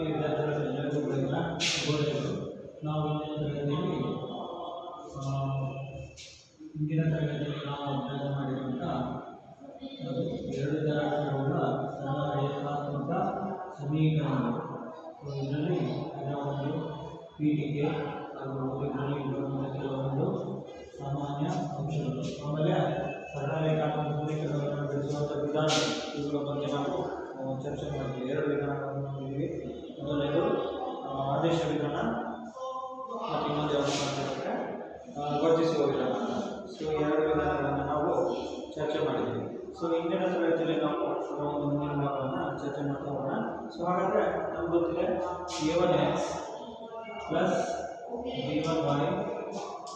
ವಿದ್ಯಾರ್ಥಿಗಳೆಲ್ಲರಿಗೂ ಬೆಳಗಿನ ಶುಭೋದಯಗಳು. ನಾವು ಇಂದಿನ ತರಗತಿಯಲ್ಲಿ ನಾವು ಅಭ್ಯಾಸ ಮಾಡಿರುವಂಥ ಎರಡು ಚರಾಕ್ಷರಗಳ ಸರಳ ರೇಖಾತ್ಮಕ ಸಮೀಕರಣಗಳು. ಇದರಲ್ಲಿ ಕೆಲವೊಂದು ಪೀಠಿಕೆ ಹಾಗೂ ಇದರಲ್ಲಿ ಕೆಲವೊಂದು ಸಾಮಾನ್ಯ ಅಂಶಗಳು, ಆಮೇಲೆ ಸರಳ ರೇಖಾತ್ಮಕ ಸಮೀಕರಣಗಳನ್ನು ಬಿಡಿಸುವಂಥ ವಿಧಾನ, ಇವುಗಳ ಬಗ್ಗೆ ನಾವು ಚರ್ಚೆ ಮಾಡ್ತೀವಿ. ಎರಡು ವಿಧಾನಗಳನ್ನು ನೋಡಿದ್ದೀವಿ. ಮೊದಲನೇದು ಆದೇಶ ವಿಧಾನ ಮತ್ತು ಇನ್ನೊಂದು ಯಾವುದು ಮಾಡ್ತಿದ್ರೆ ವರ್ಜಿಸುವ ವಿಧಾನ. ಸೊ ಎರಡು ವಿಧಾನಗಳನ್ನು ನಾವು ಚರ್ಚೆ ಮಾಡಿದ್ದೀವಿ. ಸೊ ಇಂದಿನ ತರಗತಿಯಲ್ಲಿ ನಾವು ಒಂದು ಮುಂದಿನ ಭಾಗವನ್ನು ಚರ್ಚೆ ಮಾಡ್ತಾ ಹೋಗೋಣ. ಸೊ ಹಾಗಾದರೆ ನಮ್ಗೆ ಗೊತ್ತಿದೆ a1x plus b1y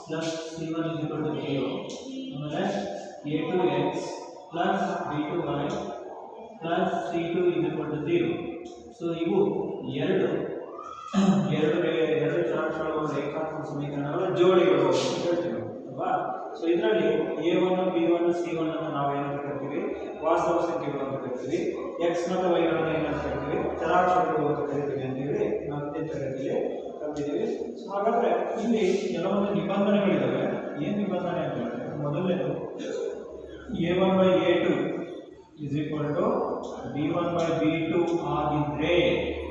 plus c1 0, ಆಮೇಲೆ a2x plus b2y plus c2 0. So ಇವು ಎರಡು ಚರಾಕ್ಷರಗಳ ರೇಖಾತ್ಮಕ ಸಮೀಕರಣಗಳ ಜೋಡಿಗಳು ಅಂತ ಹೇಳ್ತೀವಿ ಅಲ್ವಾ. ಸೊ ಇದರಲ್ಲಿ a1 b1 c1 ಅನ್ನು ನಾವು ಏನಂತ ಕರಿತೀವಿ? ವಾಸ್ತವ ಸಂಖ್ಯೆಗಳು ಅಂತ ಕರಿತೀವಿ. x ಮತ್ತು y ಗಳನ್ನು ಏನಂತ ಕರಿತೀವಿ? ಚರಾಕ್ಷರಗಳು ಅಂತ ಕರಿತೀವಿ ಅಂತೇಳಿ ನಾವು ಇದೇ ತರಗತಿಯಲ್ಲಿ ಕಲಿತಿದ್ದೀವಿ. ಸೊ ಹಾಗಾದ್ರೆ ಇಲ್ಲಿ ಕೆಲವೊಂದು ನಿಬಂಧನೆಗಳಿದ್ದಾವೆ. ಏನು ನಿಬಂಧನೆ ಅಂತ ಹೇಳಿದ್ರೆ, ಮೊದಲನೇದು a1/a2 b1/b2 ಆಗಿದ್ರೆ,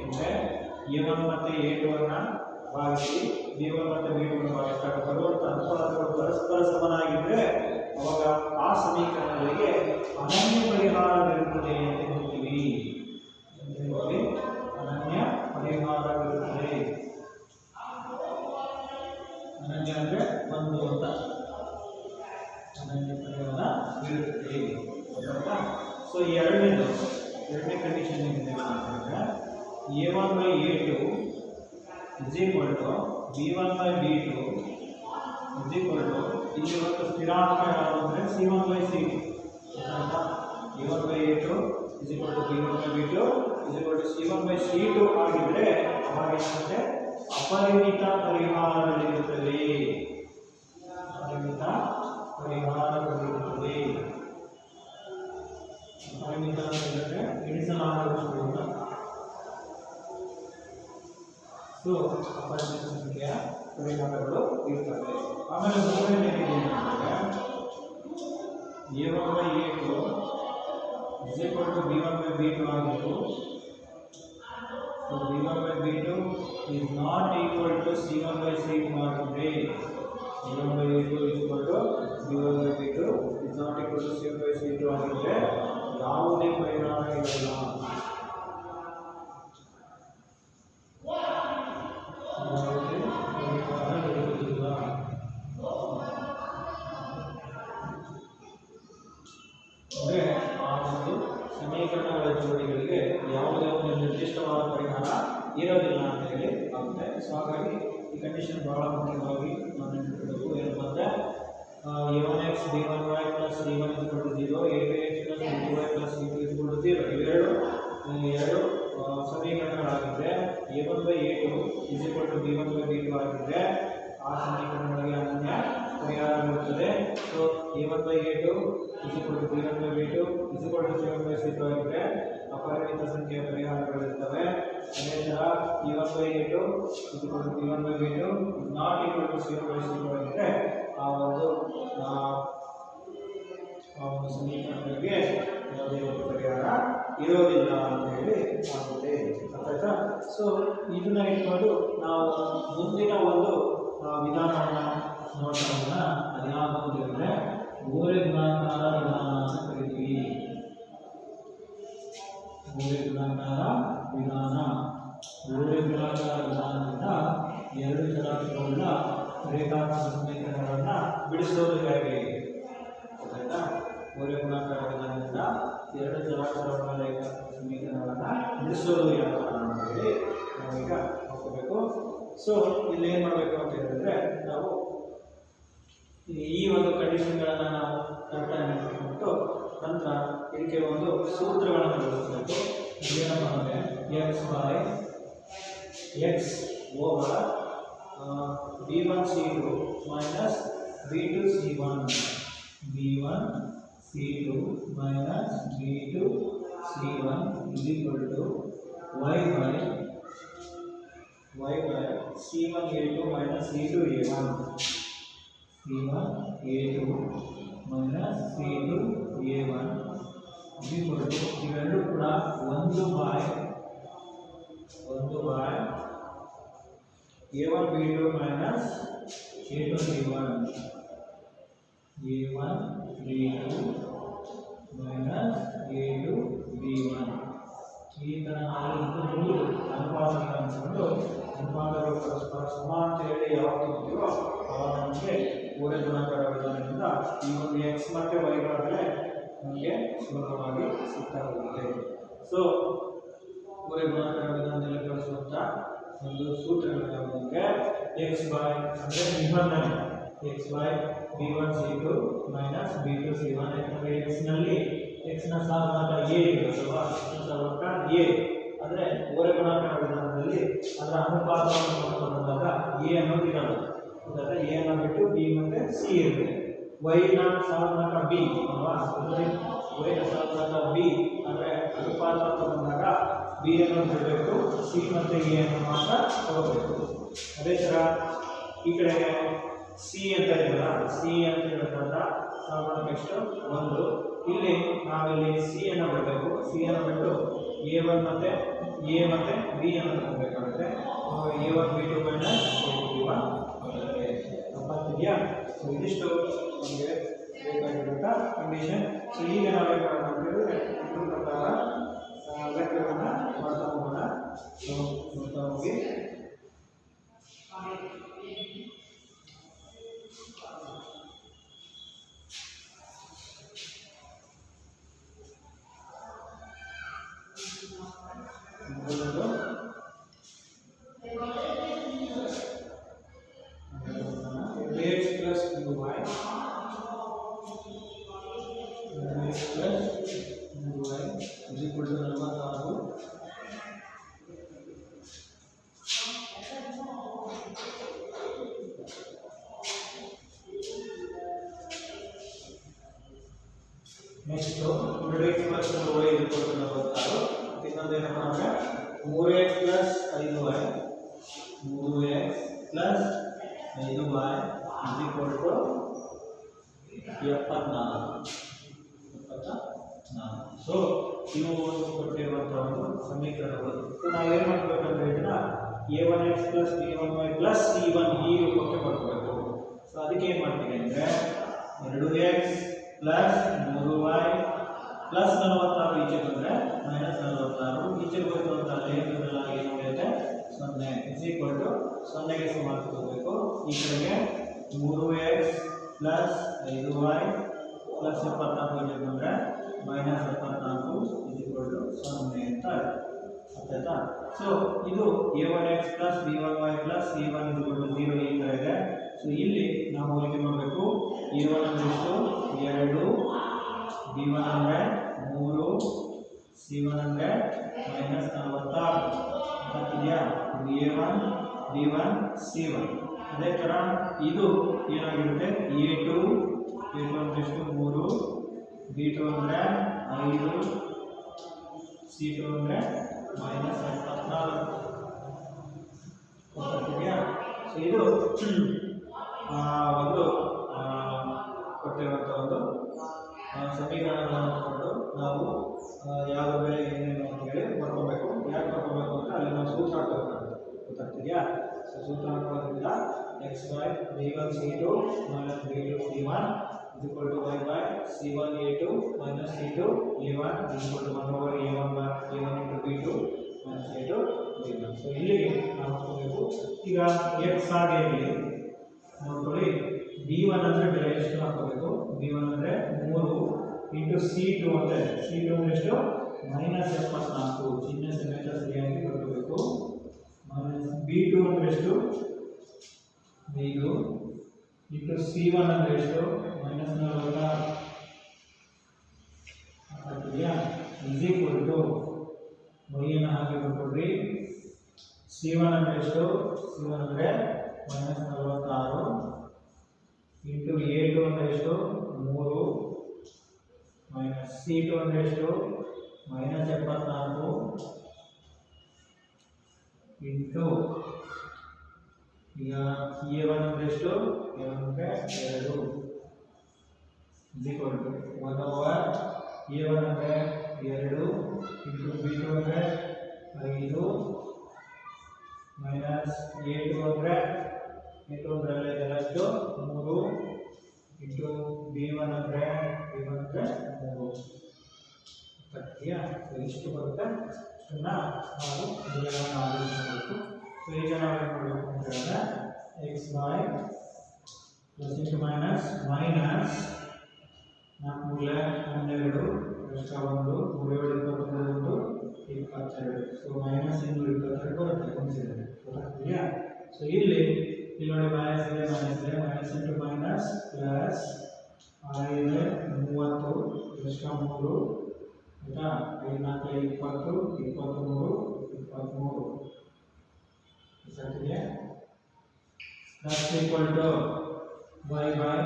ಅಂದರೆ a1 ಮತ್ತು a2 ಅನ್ನು ಭಾಗಿಸಿ b1 ಮತ್ತು b2 ಅನ್ನು ಭಾಗಿಸಿದಾಗ ಬರುವಂಥ ಅನುಪಾತಗಳು ಪರಸ್ಪರ ಸಮನಾಗಿದ್ದರೆ ಅವಾಗ ಆ ಸಮೀಕರಣಗಳಿಗೆ ಅನನ್ಯ ಪರಿಹಾರವಿರುತ್ತದೆ ಅಂತ ಹೇಳ್ತೀವಿ. ಅನನ್ಯ ಪರಿಹಾರವಿರುತ್ತದೆ. ಅನನ್ಯ ಅಂದರೆ ಒಂದು ಅಂತ, ಅನನ್ಯ ಪರಿಹಾರ ಇರುತ್ತದೆ. ಸೊ ಎರಡನೇ ಕಂಡೀಷನ್ ಏನಿದೆ ಅಂತಂದರೆ a1/a2 b1/b2 ಇಲ್ಲಿ ಒಂದು ಸ್ಥಿರಾಂಕ ಯಾವುದು ಅಂದರೆ c1/c2. a1/a2 b1/b2 c1/c2 ಆಗಿದ್ರೆ ಅವಾಗ ಏನಾಗುತ್ತೆ? ಅಪರಿಮಿತ ಪರಿಹಾರಗಳಿರುತ್ತದೆ. ಅಪರಿಮಿತ ಪರಿಹಾರಗಳಿರುತ್ತದೆ. ಅಪರಿಮಿತ ಅಂದರೆ ಎಣಿಸಲಾಗದಷ್ಟು ಅಂತ. ಸೊ ಅಪರಿಮಿತ ಸಂಖ್ಯೆಯ ಪರಿಹಾರಗಳು ಇರ್ತವೆ. ಆಮೇಲೆ ಮೂರನೇ a1/a2 b1/b2 ಆಗಿತ್ತು. So b1/b2 is not equal to c1/c2 ಆಗಿದ್ರೆ, a1/a2 b1/b2 is not equal to c1/c2 ಆಗಿದ್ರೆ ಯಾವುದೇ ಪರಿಹಾರ ಇರಲ್ಲ. ಅಂದರೆ ಆ ಒಂದು ಸಮೀಕರಣಗಳ ಜೋಡಿಗಳಿಗೆ ಯಾವುದೇ ಒಂದು ನಿರ್ದಿಷ್ಟವಾದ ಪರಿಹಾರ ಇರೋದಿಲ್ಲ ಅಂತ ಹೇಳಿ ಆಗುತ್ತೆ. ಸೊ ಹಾಗಾಗಿ ಈ ಕಂಡೀಷನ್ ಬಹಳ ಮುಖ್ಯವಾಗಿ ನಾವು ನೆನಪಿಡಬೇಕು. ಏನಪ್ಪ ಅಂದರೆ a1x b1y plus c1 0, a2x plus b2y plus c2 0 ಇವೆರಡು ಸಮೀಕರಣಗಳಾಗಿದ್ದರೆ a1/a2 b1/b2 ಆಗಿದ್ದರೆ ಆ ಸಮೀಕರಣಗಳಿಗೆ ಅನನ್ಯ ಪರಿಹಾರವಿರುತ್ತದೆ. ಸೊ a1/a2 b1/b2 c1/c2 ಆಗಿದ್ದರೆ ಅಪರಿಮಿತ ಸಂಖ್ಯೆಯ ಪರಿಹಾರಗಳಿರ್ತವೆ. ಅದೇ ಥರ a1/a2 b1/b2 not equal to c1/c2 ಆಗಿದ್ದರೆ ಆ ಒಂದು ಸಮೀಕರಣಗಳಿಗೆ ಯಾವುದೇ ಒಂದು ಪರಿಹಾರ ಇರೋದಿಲ್ಲ ಅಂತ ಹೇಳಿ ಆಗುತ್ತೆ. ಆಯ್ತಾ? ಸೊ ಇದನ್ನ ಇಟ್ಕೊಂಡು ನಾವು ಮುಂದಿನ ಒಂದು ವಿಧಾನವನ್ನು ನೋಡ್ತಾ ಹೋಗೋಣ. ಅದ್ಯಾವುದು ಅಂತ ಹೇಳಿದ್ರೆ ಗೋರೆ ಗುಣಾಕಾರ ವಿಧಾನ ಅಂತ ಕರಿತೀವಿ. ಗೋರೆ ಗುಣಾಕಾರ ವಿಧಾನದಿಂದ ಎರಡು ಚರಾಕ್ಷರಗಳ ರೇಖಾತ್ಮಕ ಸಮೀಕರಣಗಳನ್ನು ಬಿಡಿಸೋದು ಹೇಗೆ? ಆಯ್ತಾ? ಗೋರೆ ಗುಣಾಕಾರ ವಿಧಾನದಿಂದ ಎರಡು ಚರಾಕ್ಷರಗಳ ರೇಖಾತ್ಮಕ ಸಮೀಕರಣಗಳನ್ನು ಬಿಡಿಸೋದು ಯಾವ ಅಂತ ಹೇಳಿ ನಾವೀಗ ನೋಡ್ಕೋಬೇಕು. ಸೊ ಇಲ್ಲಿ ಏನು ಮಾಡಬೇಕು ಅಂತ ಹೇಳಿದ್ರೆ, ನಾವು ಈ ಒಂದು ಕಂಡೀಷನ್ಗಳನ್ನು ನಾವು ಕರೆಕ್ಟಾಗಿ ನೆನಪಿಟ್ಟು ನಂತರ ಇದಕ್ಕೆ ಒಂದು ಸೂತ್ರಗಳನ್ನು ಬಳಸಬೇಕು. ಏನಪ್ಪ ಅಂದರೆ x over b1c2 minus b2c1 b1c2 minus b2c1 is equal to y by y by C1A2 minus C2A1. C1A2 minus C2A1 equal to ಇವೆರಡು ಕೂಡ 1 by A1 B2 minus A2 B1. A1 B2 minus A2 B1. ಈ ತರ ನಾವು ಮೂರು ಅನುಪಾತಗಳನ್ನು ತಗೊಂಡು ಅನುಪಾತಗಳು ಪರಸ್ಪರ ಸಮ ಅಂತ ಹೇಳಿ ಯಾವಾಗ ತಗೋತೀವೋ ಆವಾಗ ನಮಗೆ ಊರೇ ಗುಣಾಕಾರ ವಿಧಾನದಿಂದ ಈ ಒಂದು x ಮತ್ತೆ y ಗಳ ಬೆಲೆ ನಮಗೆ ಸುಲಭವಾಗಿ ಸಿಗ್ತಾ ಹೋಗುತ್ತೆ. ಸೊ ಊರೇ ಗುಣಾಕಾರ ವಿಧಾನದಲ್ಲಿ ಬಳಸುವಂತ ಒಂದು ಸೂತ್ರಗಳು ಯಾವುದಂದ್ರೆ x by ಅಂದ್ರೆ ನಿಬಂಧನೆ x by b1 c2 minus b2 c1. ಯಾಕಂದ್ರೆ x ನಲ್ಲಿ x ನ ಸಹಗುಣಕ a ಇರುತ್ತಲ್ವಾ, ಸಹಗುಣಕ a ಅಂದ್ರೆ ಊರೇ ಗುಣಾಕಾರ ವಿಧಾನದಲ್ಲಿ ಅದರ ಅನುಪಾತವನ್ನು ನೋಡಿಕೊಂಡಾಗ a ಅನ್ನೋದಿರಲ್ಲ. ಅಂದರೆ a ಅನ್ನು ಬಿಟ್ಟು b ಮತ್ತೆ c ಇರುತ್ತೆ. y ನ ಸಹಗುಣಕ b ಅಲ್ವಾ, ಅಂದರೆ y ನ ಸಹಗುಣಕ b ಅಂದ್ರೆ ಅನುಪಾತ ತಗೊಂಡಾಗ b ಅನ್ನು ಬಿಡಬೇಕು, c ಮತ್ತೆ a ಅನ್ನು ಮಾತ್ರ ತಗೋಬೇಕು. ಅದೇ ತರ ಈ ಕಡೆ c ಅಂತ ಇದೆಯಲ್ಲ, c ಅಂತ ಹೇಳಿದಾಗ ಸಹಗುಣಕ ಎಷ್ಟು 1. ಇಲ್ಲಿ ನಾವಿಲ್ಲಿ c ಅನ್ನು ಬಿಡಬೇಕು, c ಅನ್ನು ಬಿಟ್ಟು a1 ಮತ್ತೆ a ಮತ್ತೆ b ಅನ್ನು ತಗೋಬೇಕಾಗುತ್ತೆ. a1 b2 minus a2 b1 ಅರ್ಥಾಗ್ತಿದೆಯಾ? So ಇದಿಷ್ಟು ನಮಗೆ ಬೇಕಾಗಿರುವಂಥ ಕಂಡೀಷನ್. ಸೊ ಈಗ ನಾವೇನು ಮಾಡೋಣ ಅಂತ ಹೇಳಿದ್ರೆ ಇದ್ರ ಪ್ರಕಾರ ಲೆಕ್ಕಗಳನ್ನು ಮಾಡ್ತಾ ಹೋಗೋಣ. ಸೊ ನೋಡ್ತಾ ಹೋಗಿ. x plus by x plus by is equal to 46. Next, x plus y is equal to 46. ಇನ್ನೊಂದೇನಪ್ಪ ಅಂದ್ರೆ 3x plus 5y 3x plus 5y is equal to 74. So ಇವು ಕೊಟ್ಟಿರುವಂತಹ ಒಂದು ಸಮೀಕರಣಗಳು. ಸೊ ನಾವೇನು ಮಾಡಬೇಕಂದ್ರೆ ಇದನ್ನ a1x plus b1y plus c1 ಈ ರೂಪಕ್ಕೆ ಬರ್ಕೋಬೇಕು. ಸೊ ಅದಕ್ಕೆ ಏನು ಮಾಡ್ತೀವಿ ಅಂದರೆ 2x plus 3y ಪ್ಲಸ್ 46 ಈಚೆ ಬಂದರೆ ಮೈನಸ್ 46 ಈಚೆ ಹೋಯ್ತು ಅಂತ ಲೇಖನದಲ್ಲಿ ಏನು ಉಳಿಯುತ್ತೆ 0 ಇಸ್ ಈಕ್ವಲ್ ಟು 0ಗೆ ಸಮ ತಗೋಬೇಕು. ಈ ಕಡೆಗೆ 3x ಪ್ಲಸ್ 5y ಪ್ಲಸ್ 74 ಈಚೆ ಬಂದರೆ ಮೈನಸ್ 74 ಇಸ್ ಈಕ್ವಲ್ ಟು 0 ಅಂತ ಆಯ್ತಾ? ಸೊ ಇದು a1x plus b1y plus c1 is equal to 0 ಈ ಥರ ಇದೆ. ಸೊ ಇಲ್ಲಿ ನಾವು ಹೋಲಿಕೆ ಮಾಡಬೇಕು. a1 ಅಂದ್ರೆ ಎಷ್ಟು 2, b1 ಅಂದ್ರೆ 3, c1 ಅಂದ್ರೆ ಮೈನಸ್ 46 ಆಗ್ತಿದೆಯಾ? a1 b1 c1. ಅದೇ ಥರ ಇದು ಏನಾಗಿರುತ್ತೆ a2 ಅಂದ್ರೆ ಎಷ್ಟು 3, b2 ಅಂದ್ರೆ 5, c2 ಅಂದ್ರೆ ಮೈನಸ್ 74 ಆಗ್ತಿದೆಯಾ? ಸೊ ಇದು ಒಂದು ಕೊಟ್ಟಿರುವಂಥ ಒಂದು ಸಮೀಕರಣಗಳನ್ನು ತಗೊಂಡು ನಾವು ಯಾವ ಬೆಲೆ ಏನೇನು ಅಂತ ಹೇಳಿ ಬರ್ಕೋಬೇಕು. ಯಾಕೆ ಬರ್ಕೋಬೇಕು ಅಂದರೆ ಅಲ್ಲಿ ನಾವು ಸೂತ್ರ ಹಾಕೋಬೇಕಾಗುತ್ತೆ, ಗೊತ್ತಾಗ್ತಿದೆಯಾ? ಸೊ ಸೂತ್ರ ಹಾಕೋದ್ರಿಂದ x by b1 c2 minus b2 c1 is equal to y by c1 a2 minus c2 a1 is equal to 1 over a1 by a1 into b2 minus a2 b1. So ಇಲ್ಲಿಗೆ ನಾವು ಹಾಕೋಬೇಕು. ಈಗ x ಆಗಿ ಇರಲಿ ನೋಡ್ಕೊಳ್ಳಿ. b1 ಅಂದರೆ ಬೆಲೆ ಎಷ್ಟು ಹಾಕೋಬೇಕು? b1 ಅಂದರೆ 3 ಇಂಟು c2 ಅಂದರೆ c2 ಅಂದರೆ ಎಷ್ಟು ಮೈನಸ್ 74 ಚಿಹ್ನೆ ಸಮೇತ ಸರಿಯಾಗಿ ಬರ್ಕೋಬೇಕು. ಮೈನಸ್ b2 ಅಂದರೆ ಎಷ್ಟು 5 ಇಂಟು c1 ಅಂದರೆ ಎಷ್ಟು ಮೈನಸ್ 46 ಆಗ್ತಿದೆಯಾ? ಇಸ್ ಈಕ್ವಲ್ ಟು y ಅನ್ನು ಹಾಕಿ ಬರ್ಕೊಡ್ರಿ. c1 ಅಂದರೆ ಎಷ್ಟು c1 ಅಂದರೆ ಮೈನಸ್ 46 ಇಂಟು a2 ಅಂದರೆ ಎಷ್ಟು 3 ಮೈನಸ್ c2 ಅಂದರೆ ಎಷ್ಟು ಮೈನಸ್ 74 ಇಂಟು ಈಗ a1 ಅಂದ್ರೆ ಎಷ್ಟು a1 ಅಂದ್ರೆ 2 ಈಕ್ವಲ್ ಟು 1 ಓವರ್ a1 ಅಂದ್ರೆ 2 ಇಂಟು b2 ಅಂದ್ರೆ 5 ಮೈನಸ್ a2 ಅಂದ್ರೆ ಅಲ್ಲೇ ಎಷ್ಟು 3 ಇಂಟು b1 ಅಂದ್ರೆ 3 ಸರಿಯಾ. ಇಷ್ಟು ಬರುತ್ತೆ. ಇಷ್ಟನ್ನ ನಾವು ಇದೆಲ್ಲವನ್ನು ಆಲೋಚಿಸಬೇಕು. ಸೊ ಈಗ ನಾವು ಏನು ಮಾಡಬೇಕು ಅಂತ ಹೇಳಿದ್ರೆ X by plus into minus 4 ಎಷ್ಟ 1 3 7 22 ಸೊ ಮೈನಸ್ 222 ಬರುತ್ತೆ ಗುಣಿಸಿದರೆ ಗೊತ್ತಾಗ್ತಿದೆಯಾ. ಸೊ ಇಲ್ಲಿ ನೋಡಿ ಮೈನಸ್ ಇದೆ ಮೈನಸ್ ಇಂಟು ಮೈನಸ್ ಪ್ಲಸ್ 6 ಇದೆ 30 ಎಷ್ಟ 3 ಆಯ್ತಾ 5 4 20 23 ಸರಿಯಾ. That's equal to y by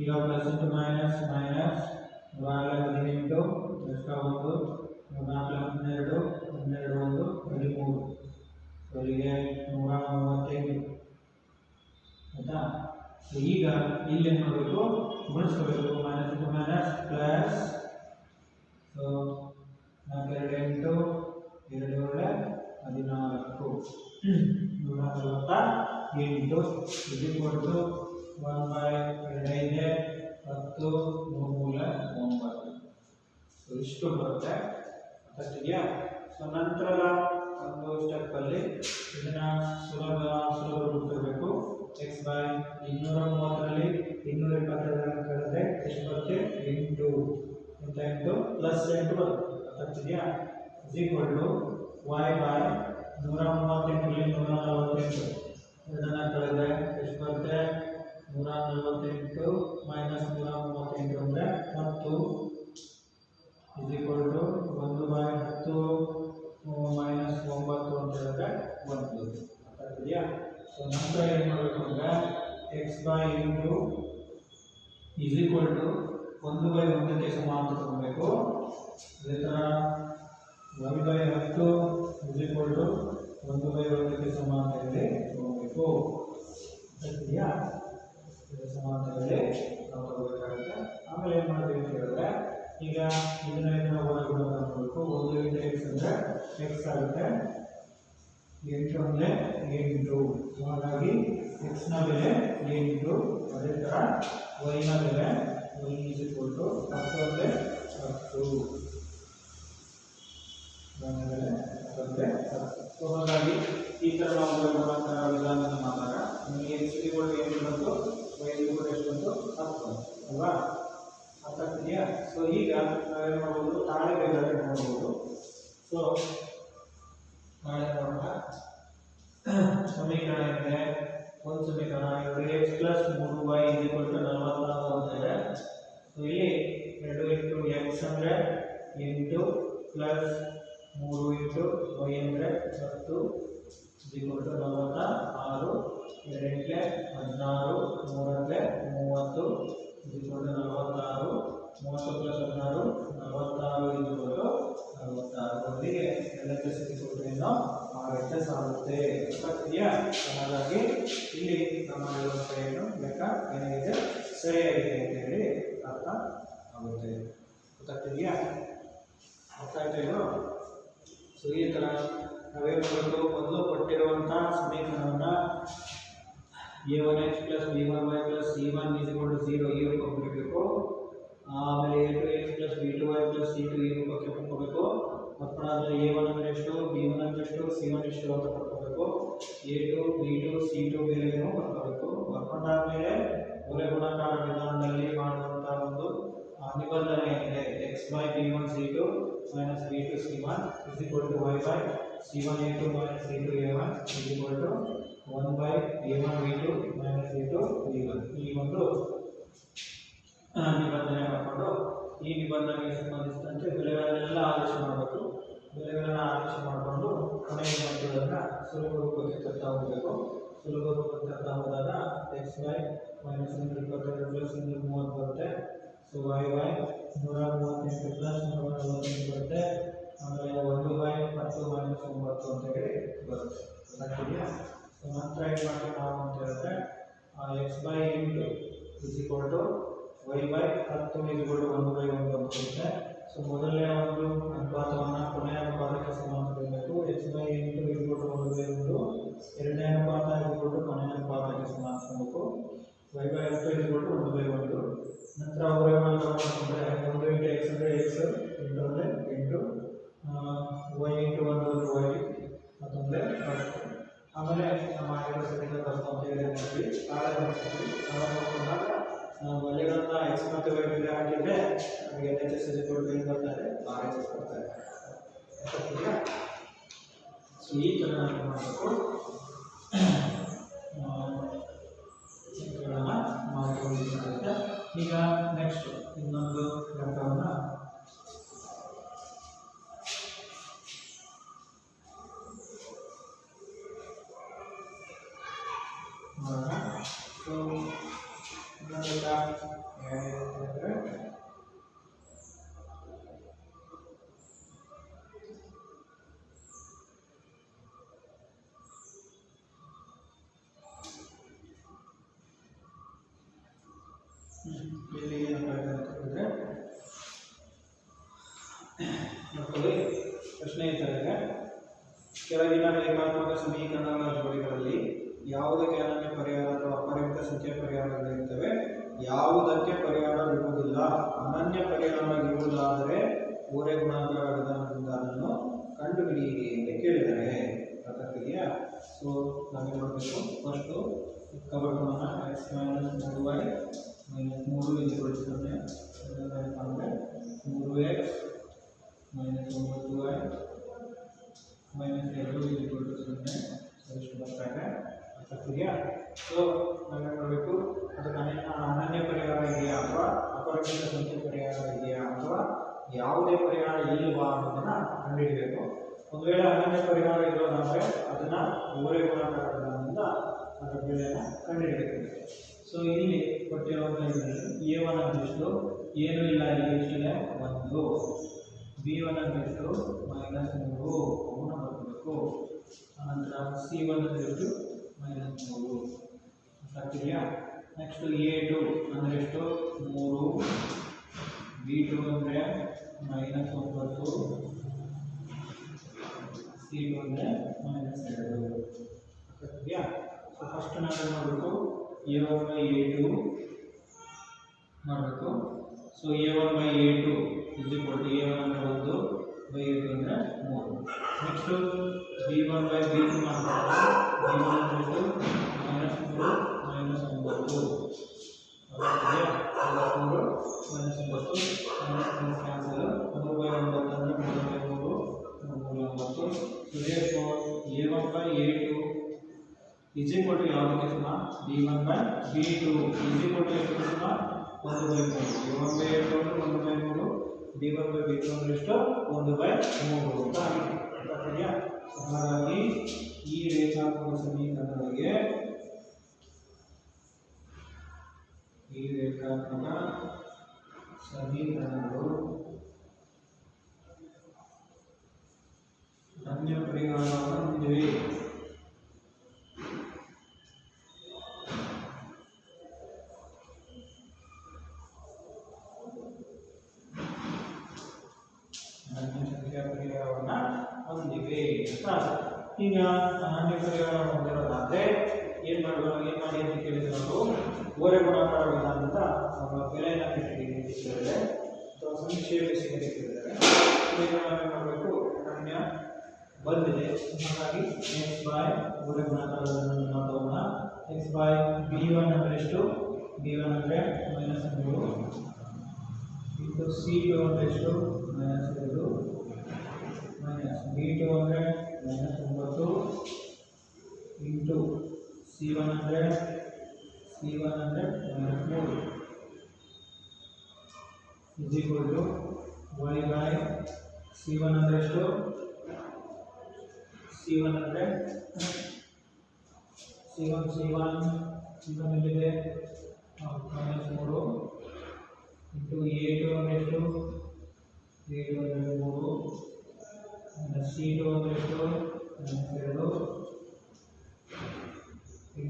ಈಗ ಪ್ಲಸ್ ಇಂಟು ಮೈನಸ್ 18 ಎಷ್ಟ 1 4 12 13 ಅವರಿಗೆ 135 ಆಯ್ತಾ. ಈಗ ಇಲ್ಲಿ ಏನು ಮಾಡಬೇಕು ಗುಣಿಸ್ಕೋಬೇಕು minus into minus plus so 4 8 2 14 148 ಇದು 1 ಬೈ 2 ಇದೆ 10 3 9 ಸೊ ಇಷ್ಟು ಬರುತ್ತೆ ಅಷ್ಟಿದೆಯಾ. ಸೊ ನಂತರದ ಒಂದು ಸ್ಟೆಪ್ ಅಲ್ಲಿ ಇದನ್ನ ಸುಲಭ ರೂಪಿಸಬೇಕು. ಎಕ್ಸ್ ಬೈ 230ರಲ್ಲಿ 222 ಕಳೆದ್ರೆ ಎಷ್ಟು ಬರುತ್ತೆ 8 ಅಂತ 8 ಪ್ಲಸ್ 8 ಬರುತ್ತೆ ಅಷ್ಟಿದೆಯಾ. Is equal to y by 138ರಲ್ಲಿ 148 ಇದನ್ನ ಕಳೆದ್ರೆ ಎಷ್ಟು ಬರುತ್ತೆ 148 ಮೈನಸ್ 138 ಅಂದ್ರೆ 10 is equal to 1 by 10 minus 9 ಅಂತ ಹೇಳಿದ್ರೆ 1 ಅರ್ಥಾಗಿದೆಯಾ. ಸೊ ನಂತರ ಏನು ಮಾಡಬೇಕು ಅಂದ್ರೆ x by into is equal to 1 by 1ಕ್ಕೆ ಸಮ ಅಂತ ತಗೋಬೇಕು. ಅದೇ ಥರ y by 10 is equal to 1 by 1ಕ್ಕೆ ಸಮ ಅಂತ ಹೇಳಿ ತಗೋಬೇಕು ಅರ್ಥಾಗಿದೆಯಾ. ಸಮ ಅಂತ ಹೇಳಿ ನಾವು ತಗೋಬೇಕಾಗುತ್ತೆ. ಆಮೇಲೆ ಏನು ಮಾಡ್ತೀವಿ ಅಂತ ಹೇಳಿದ್ರೆ ಈಗ ಇದನ್ನ ಹೊರಗಡೆ ಮಾಡಬೇಕು. 1 ಇಂಟು ಎಕ್ಸ್ ಅಂದರೆ ಎಕ್ಸ್ ಆಗುತ್ತೆ 8 ಅಂದರೆ 8 ಹಾಗಾಗಿ ಎಕ್ಸ್ನ ಬೆಲೆ 8 ಅದೇ ಥರ ವೈನ ಬೆಲೆ y ಈಸ್ ಈಕ್ವಲ್ ಟು 10 ಅಂದರೆ 10 ಸೊ ಹಾಗಾಗಿ ಈ ಥರ ನಾವು ಬರುವಂತಹ ವಿಧಾನದ ಮಾತಾಡ ನಿಮಗೆ ಎಕ್ಸ್ ಈಕ್ವಲ್ ಟು 8 ಬಂತು y ಈಕ್ವಲ್ ಟು ಎಷ್ಟು ಬಂತು 10 ಅಲ್ವಾ ಅರ್ಥ ಆಗ್ತಿದೆಯಾ. ಸೊ ಈಗ ನಾವೇನು ಮಾಡ್ಬೋದು ತಾಳೆ ಬೇಕಾದ್ರೆ ನೋಡ್ಬೋದು. ಸೊ ನಾಳೆ ನೋಡೋಣ ಸಮೀಕರಣ ಇದೆ ಒಂದು ಸಮೀಕರಣ x plus 3y is equal to 44 ಅಂತ ಇದೆ. ಸೊ ಇಲ್ಲಿ 2 ಇಂಟು ಎಕ್ಸ್ ಅಂದರೆ 8 ಪ್ಲಸ್ 3 ಇಂಟು y ಅಂದರೆ 10 ಇಸ್ ಈಕ್ವಲ್ ಟು 46 2 ಇಂಟ್ಲೆ 16 3 ಇಂಟ್ಲೆ 30 is equal to 46 30 plus 16 46 is equal to 66 ಒಂದಿಗೆ ಎಲೆಕ್ಟ್ರಿಸಿಟಿ ಕೊಟ್ಟರೇನು 6 ಆಗುತ್ತೆ ಗೊತ್ತಾಗ್ತಿದೆಯಾ. ಹಾಗಾಗಿ ಇಲ್ಲಿ ನಮ್ಮ ಏನು ಲೆಕ್ಕ ಏನಾಗಿದೆ ಸರಿಯಾಗಿದೆ ಅಂತ ಹೇಳಿ ಅರ್ಥ ಆಗುತ್ತೆ ಗೊತ್ತಾಗ್ತಿದೆಯಾ. ಅರ್ಥ ಆಯ್ತು. ಸೊ ಈ ಥರ ನಾವೇನು ಮಾಡಬೇಕು ಮೊದಲು ಕೊಟ್ಟಿರುವಂತಹ ಸಮೀಕರಣವನ್ನು a1x plus b1y plus c1 is equal to 0 ಈ ರೂಪಕ್ಕೆ ಬರಬೇಕು. ಆಮೇಲೆ a2x plus b2y plus c2 ಈ ರೂಪಕ್ಕೆ ಬರ್ಕೋಬೇಕು. ಮಕ್ಕಳಾದರೆ a1 ಅಂದರೆ ಎಷ್ಟು b1 ಅಂದರೆ ಎಷ್ಟು c1 ಎಷ್ಟು ಅಂತ ಬರ್ಕೋಬೇಕು. a2 b2 c2 ಬೇರೆನೂ ಬರ್ಕೋಬೇಕು. ಬರ್ಕೊಂಡಾದ್ಮೇಲೆ ಮೂಲೆ ಗುಣಾಕಾರ ವಿಧಾನದಲ್ಲಿ ಮಾಡುವಂತಹ ಒಂದು ನಿಬಂಧನೆ ಇದೆ x by b1 c2 minus b2 c1 is equal to y by c1 a2 minus c2 a1 is equal to 1 by a1 b2 minus a2 b1 ಈ ಒಂದು ನಿಬಂಧನೆ ಮಾಡಿಕೊಂಡು ಈ ನಿಬಂಧನೆಗೆ ಸಂಬಂಧಿಸಿದಂತೆ ಬೆಲೆಗಳನ್ನೆಲ್ಲ ಆದೇಶ ಮಾಡಬೇಕು. ಬೆಲೆಗಳನ್ನು ಆದೇಶ ಮಾಡಿಕೊಂಡು ಕೊನೆಯ ಮಾಡ್ಕೊಳ್ಳೋದನ್ನ ಸುಲಭ ರೂಪಕ್ಕೆ ತರ್ತಾ ಹೋಗಬೇಕು. ಸುಲಭ ರೂಪಕ್ಕೆ ತರ್ತಾ ಹೋದಾಗ ಎಕ್ಸ್ ಬೈ ಮೈನಸ್ 122 ಪ್ಲಸ್ 130 ಬರುತ್ತೆ. ಸೊ y ಬೈ 138 ಪ್ಲಸ್ 148 ಬರುತ್ತೆ. ಆಮೇಲೆ 1 ಬೈ 10 ಮೈನಸ್ 9 ಅಂತ ಹೇಳಿ ಬರುತ್ತೆ ಗೊತ್ತಾಗ್ತಿದೆಯಾ. ನಂತರ ಏನು ಮಾಡ್ತೀವಿ ನಾವು ಅಂತ ಹೇಳಿದ್ರೆ x/8 is equal to y/10 is equal to 1/1 ಅಂತ ಬರುತ್ತೆ. ಸೊ ಮೊದಲನೇ ಒಂದು ಅನುಪಾತವನ್ನು ಕೊನೆಯ ಅನುಪಾತಕ್ಕೆ ಸಮ ಅಂತ ಬರಬೇಕು. x/8 is equal to 1/1, ಎರಡನೇ ಅನುಪಾತ is equal to ಕೊನೆಯ ಅನುಪಾತಕ್ಕೆ ಸಮ ಅಂತ ಬರಬೇಕು. y/10 is equal to 1/1. ನಂತರ ಅವರೇವನ್ನು ಮಾಡಿಕೊಂಡ್ರೆ 1 into x ಅಂದರೆ x, 8 ಅಂದರೆ 8, y into 1 ಅಂದರೆ y, ಮತ್ತೊಂದೇ 10. ಆಮೇಲೆ ನಮ್ಮ ಆಗಿರೋ ಸೆಕೆಂಡ್ ಬರ್ತದೆ ಅಂತ ಹೇಳಿ ನೋಡ್ತೀವಿ. ಆಮೇಲೆ ನೋಡಿಕೊಂಡಾಗ ನಾವು ಮೌಲ್ಯಗಳನ್ನ x ಮತ್ತು y ಬೆಲೆ ಹಾಕಿದ್ರೆ ನಮಗೆ LHS ಏನು ಬರ್ತಾರೆ, RHS ಬರ್ತಾರೆ. ಸೊ ಈ ಥರ ನಾವು ಮಾಡಬೇಕು, ಮಾಡ್ಕೊಂಡಿರುತ್ತೆ. ಈಗ ನೆಕ್ಸ್ಟ್ ಇನ್ನೊಂದು ಲೆಕ್ಕವನ್ನು ಸೊ ಇಲ್ಲಿ ಏನಪ್ಪ ಅಂತಂದರೆ ಮಕ್ಕಳು ಪ್ರಶ್ನೆ ಇದ್ದಾರೆ, ಕೆಳಗಿನ ರೇಖಾತ್ಮಕ ಸಮೀಕರಣಗಳ ಜೋಡಿಗಳಲ್ಲಿ ಯಾವುದಕ್ಕೆ ಅನನ್ಯ ಪರಿಹಾರ ಅಥವಾ ಅಪರಿಮಿತ ಸಂಖ್ಯೆಯ ಪರಿಹಾರಗಳಿರುತ್ತವೆ, ಯಾವುದಕ್ಕೆ ಪರಿಹಾರವಿರುವುದಿಲ್ಲ. ಅನನ್ಯ ಪರಿಹಾರವಿರುವುದಾದರೆ ಓರೆ ಗುಣಾಂಕಗಳ ವಿಧಾನದಿಂದ ಅದನ್ನು ಕಂಡುಹಿಡಿಯಿರಿ ಅಂತ ಕೇಳಿದ್ದಾರೆ. ಅರ್ಥಾಗಿದೆಯಾ? ಸೊ ನಾವೇನು ಮಾಡಬೇಕು, ಫಸ್ಟು ಕಬಡ್ಡನ್ನು x - 3y - 3 0 ಅಂದರೆ 3x - 9y - 2 0 ಇಷ್ಟು ಬರ್ತಾರೆ. ಅರ್ಥಾಗಿದೆಯಾ? ಸೊ ನಾವೇನು ಮಾಡಬೇಕು, ಅದಕ್ಕೆ ಅನನ್ಯ ಪರಿಹಾರ ಇದೆಯಾ ಅಥವಾ ಅಪರಿಮಿತ ಸಂಖ್ಯೆ ಪರಿಹಾರ ಇದೆಯಾ ಅಥವಾ ಯಾವುದೇ ಪರಿಹಾರ ಇಲ್ವಾ ಅನ್ನೋದನ್ನು ಕಂಡುಹಿಡಬೇಕು. ಒಂದು ವೇಳೆ ಅನನ್ಯ ಪರಿಹಾರ ಇರೋದಾದರೆ ಅದನ್ನು ಓರೆ ಗುಣಾಂಕಗಳಿಂದ ಅದರ ಬೆಲೆಯನ್ನು ಕಂಡುಹಿಡಬೇಕು. ಸೊ ಇಲ್ಲಿ ಕೊಟ್ಟಿರುವಂಥ A1 ಅಂತಿಷ್ಟು ಏನೂ ಇಲ್ಲ, ಇಲ್ಲಿ ಎಷ್ಟಿದೆ 1, B1 ಅಂತಿಷ್ಟು -3 ಅವನ್ನ ಬರಬೇಕು. ಆನಂತರ C1 ಅಂತಿಷ್ಟು -3 ಆಗ್ತಿದೆಯಾ? ನೆಕ್ಸ್ಟ್ A2 ಅಂದರೆ ಎಷ್ಟು 3, B2 ಅಂದರೆ -9, C2 ಅಂದರೆ -2 ಆಗ್ತಿದೆಯಾ? ಸೊ ಫಸ್ಟ್ ನಾವು ಮಾಡಬೇಕು, A1/A2 ಮಾಡಬೇಕು. So A1/A2 is equal to A1 ಅಂದರೆ 1/A2 ಅಂದರೆ 3. ನೆಕ್ಸ್ಟು B1/B2 ಮಾಡಬೇಕು. B1 ಅಂದರೆ ಎಷ್ಟು -3 -9 ಆಗ್ತಿದೆಯಾ? -3 -9 ಕ್ಯಾನ್ಸಲ್. 3/9 ಅಂದರೆ 3/3 3/9. So therefore A1/A2 is equal to ಯಾವುದಕ್ಕೆ ಸಮ, B1/B2 is equal to ಎಷ್ಟು ಸಮ 1/3. A1/A2 ಅಂದರೆ 1/3, B1/B2 ಅಂದರೆ ಎಷ್ಟು 1/3 ಅಂತ ಆಗಿದೆ. ಅರ್ಥಾಗಿದೆಯಾ? ಹಾಗಾಗಿ ಈ ರೇಖಾತ್ಮಕ ಸಮೀಕರಣಗಳಿಗೆ ಸಮೀಕರಣಗಳು ಅನನ್ಯ ಪರಿಹಾರವನ್ನು ಹೊಂದಿವೆ. ಪರಿಹಾರವನ್ನು ಹೊಂದಿವೆ ಅಂತ. ಈಗ ಅನನ್ಯ ಪರಿಹಾರ ಹೊಂದಿರೋದಾದ್ರೆ ಏನು ಮಾಡಿ ಅಂತ ಕೇಳಿದ್ರೆ ನಾವು ಓರೆ ಗುಣಾಕಾರ ವಿಧಾನದಿಂದ ಅವರ ಬೆಲೆಯನ್ನು ಕಂಡುಹಿಡಿಯಿರಿ ಅಂತ ಕೇಳಿದರೆ ಅಥವಾ ಸಂಕ್ಷೇಪಿಸಿ ಅಂತ ಕೇಳಿದರೆ ಈಗ ನಾವೇನು ಮಾಡಬೇಕು, ಅನನ್ಯ ಬಂದಿದೆ. ಹಾಗಾಗಿ x/ ಓರೆ ಗುಣಾಕಾರವನ್ನು ತಗೋಣ. x/B1 ಅಂದರೆ ಎಷ್ಟು, B1 ಅಂದರೆ -3 ಇಂಟು C2 ಅಂದರೆ ಎಷ್ಟು -2 B2 ಅಂದರೆ -9 ಇಂಟು C1 ಅಂದರೆ -3 is equal to y/C1 ಅಂದರೆ ಎಷ್ಟು, C1 ಅಂದರೆ C1 ಎಲ್ಲಿದೆ -3 ಇಂಟು A2 ಅಂದರೆ ಎಷ್ಟು, A2 ಅಂದರೆ 3 C2 ಅಂದರೆ ಎಷ್ಟು -2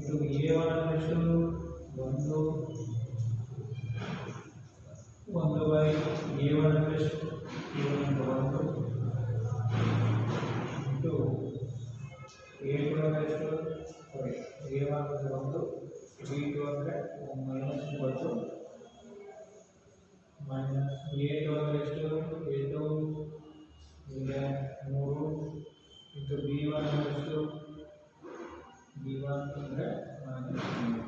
ಇಂಟು a1 ಅಂದರೆ ಎಷ್ಟು 1 ಬೈ a1 ಅಂದರೆ ಎಷ್ಟು a1 into 1 ಇಂಟು a2 ಅಂದರೆ ಎಷ್ಟು ಸಾರಿ a1 ಅಂದರೆ 1 b2 ಅಂದರೆ -9 ಮೈನಸ್ a2 ಅಂದರೆ ಎಷ್ಟು a2 ಇಲ್ಲಿ 3 ಇಂಟು b1 ಅಂದರೆ ಎಷ್ಟು b1 ಅಂದರೆ -3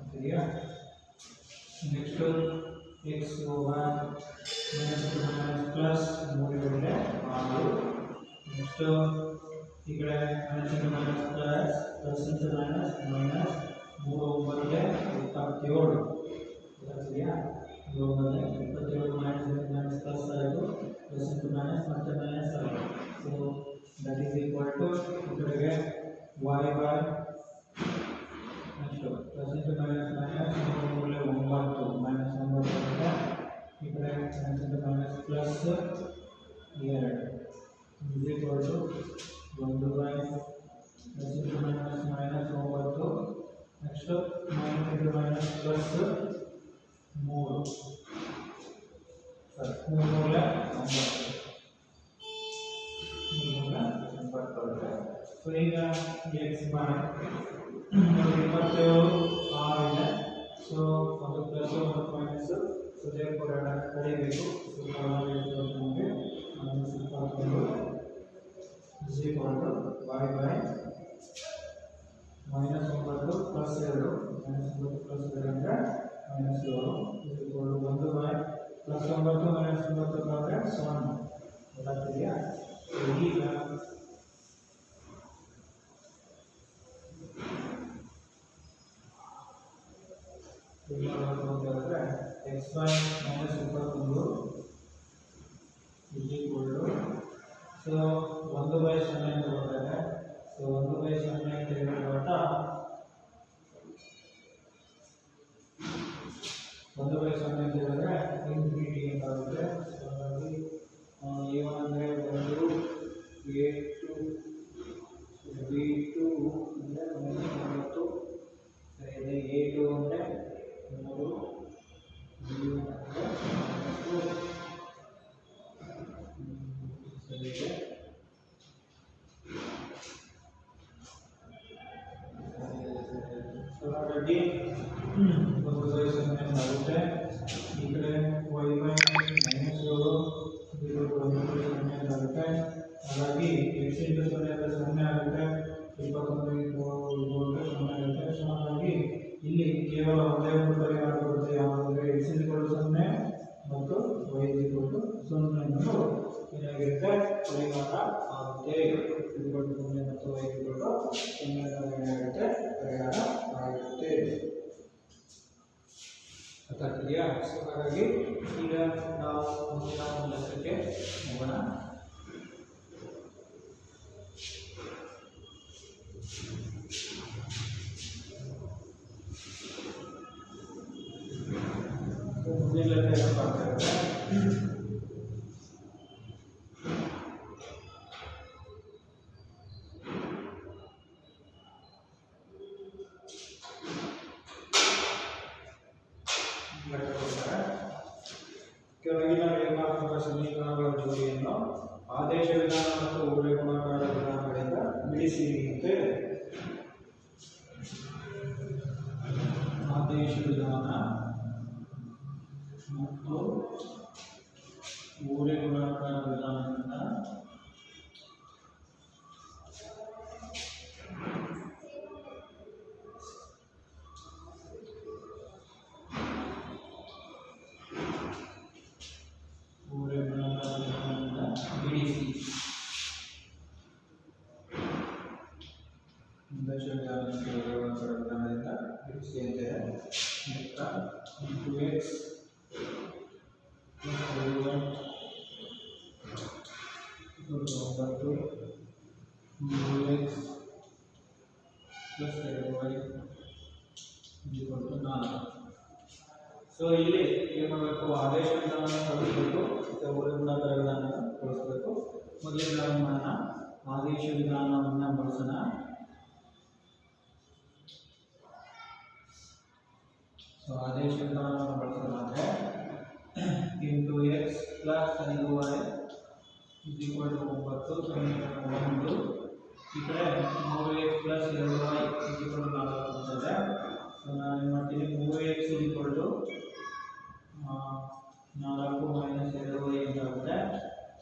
ಸರಿಯಾ ನೆಕ್ಸ್ಟ್ x ಓವರ್ ಪ್ಲಸ್ 3 ಇದೆ 6 ನೆಕ್ಸ್ಟ್ ಈ ಕಡೆ ಪ್ಲಸ್ ಇಂಟು ಮೈನಸ್ 3 9 27 ಸರಿಯಾ 27 ಮೈನಸ್ ಪ್ಲಸ್ ಆಯಿತು ಪ್ಲಸ್ ಇಂಟು ಮೈನಸ್ ಮತ್ತೆ ಮೈನಸ್ ಆಯಿತು so that is equal to ಈ ಕಡೆಗೆ y by next plus into minus minus 3 9 minus 9 ಅಂದರೆ ಈ ಕಡೆ plus into minus plus 2 is equal to 1 by plus into minus minus 9 next minus into minus plus 3 sorry 3 ಬರುತ್ತೆ so ಈಗ x by 27 r ಇದೆ so ಒಂದು plus ಒಂದು minus so therefore ಕಡಿಬೇಕು so ನಮಗೆ minus 27 is equal to y by minus 9 plus 2 minus 9 plus 2 ಅಂದರೆ minus 7 is equal to 1 by plus 9 minus 9 ಅಂದರೆ 0 ಗೊತ್ತಾಗ್ತಿದೆಯಾ ಈಗ ಅಂದರೆ x by minus 21 is equal to so 1 by 0 ಅಂತ ಬರ್ತದೆ so 1 by 0 ಅಂತ ಹೇಳಿರುವಾಗ 1 by 0 ಅಂತ ಹೇಳಿದ್ರೆ ಇನ್ಫಿನಿಟಿ ಅಂತ ಆಗುತ್ತೆ ಸೊ ಹಾಗಾಗಿ a1 ಅಂದರೆ 1 a2 b2 ಅಂದರೆ -9 ಸರಿ a2 ಅಂದರೆ 3 b1 ಅಂದರೆ ಹಾಗಾಗಿ 1 by 0 ಆಗುತ್ತೆ ಈ ಕಡೆ y by -7 ಆಗುತ್ತೆ ಹಾಗಾಗಿ x into 0 ಅಂದರೆ 0 ಆಗುತ್ತೆ 21 into 0 ಆಗುತ್ತೆ ಸೊ ಹಾಗಾಗಿ ಇಲ್ಲಿ ಕೇವಲ ಒಂದೇ ಒಂದು ಪರಿಹಾರ ಬರುತ್ತೆ ಯಾವಂದರೆ x 0 ಮತ್ತು y 0 ಅನ್ನೋದು ಏನಾಗಿರುತ್ತೆ ಪರಿಹಾರ ಆಗುತ್ತೆ x 0 ಮತ್ತು y 0 ಏನಾಗುತ್ತೆ ಪರಿಹಾರ ಆಗುತ್ತೆ ಅರ್ಥಾಗ್ತಿದೆಯಾ ಸೊ ಹಾಗಾಗಿ ಈಗ ನಾವು ಮುಂದಿನ ಒಂದು ಲೆಕ್ಕಕ್ಕೆ ಹೋಗೋಣ ಮುಂದಿನ ಲೆಕ್ಕ ಏನಪ್ಪ ಅಂತ ಹೇಳಿದ್ರೆ ಕೆಳಗಿನ ರೇಖಾತ್ಮಕ ಸಮೀಕರಣಗಳ ಜೋಡಿಯನ್ನು ಆದೇಶ ವಿಧಾನ ಮತ್ತು ಊಹೆ ಗುಣಾಕಾರ ವಿಧಾನಗಳಿಂದ ಬಿಡಿಸಿರಿ ಅಂತ ಇದೆ. ಆದೇಶ ವಿಧಾನ ಮತ್ತು ಊಹೆ ಗುಣಾಕಾರ ವಿಧಾನದಿಂದ ಬಿಡಿಸಿ ವಿಧಾನದಿಂದ ಬಿಡಿಸಿ ಅಂತ x ಸೊ ಇಲ್ಲಿ ಏನು ಮಾಡಬೇಕು ಆದೇಶ ವಿಧಾನವನ್ನು ಬಳಸಬೇಕು ಮತ್ತು ಊಹೆ ಗುಣಾಕಾರ ವಿಧಾನವನ್ನು ಬಳಸಬೇಕು. ಮೊದಲಿಗೆ ನಾವು ಮಾಡೋಣ ಆದೇಶ ವಿಧಾನವನ್ನು ಬಳಸೋಣ. ಸೊ ಆದೇಶ ವಿಧಾನವನ್ನು ಬಳಸೋದಾದರೆ into x plus 5y is equal to 9 ಸಮೀಕರಣ 1 ಈ ಕಡೆ 3x plus 2y is equal to 4 ಬರ್ತದೆ. ಸೊ ನಾನು ಏನು ಮಾಡ್ತೀನಿ 3x is equal to 4 minus 2y ಅಂತ ಆಗುತ್ತೆ.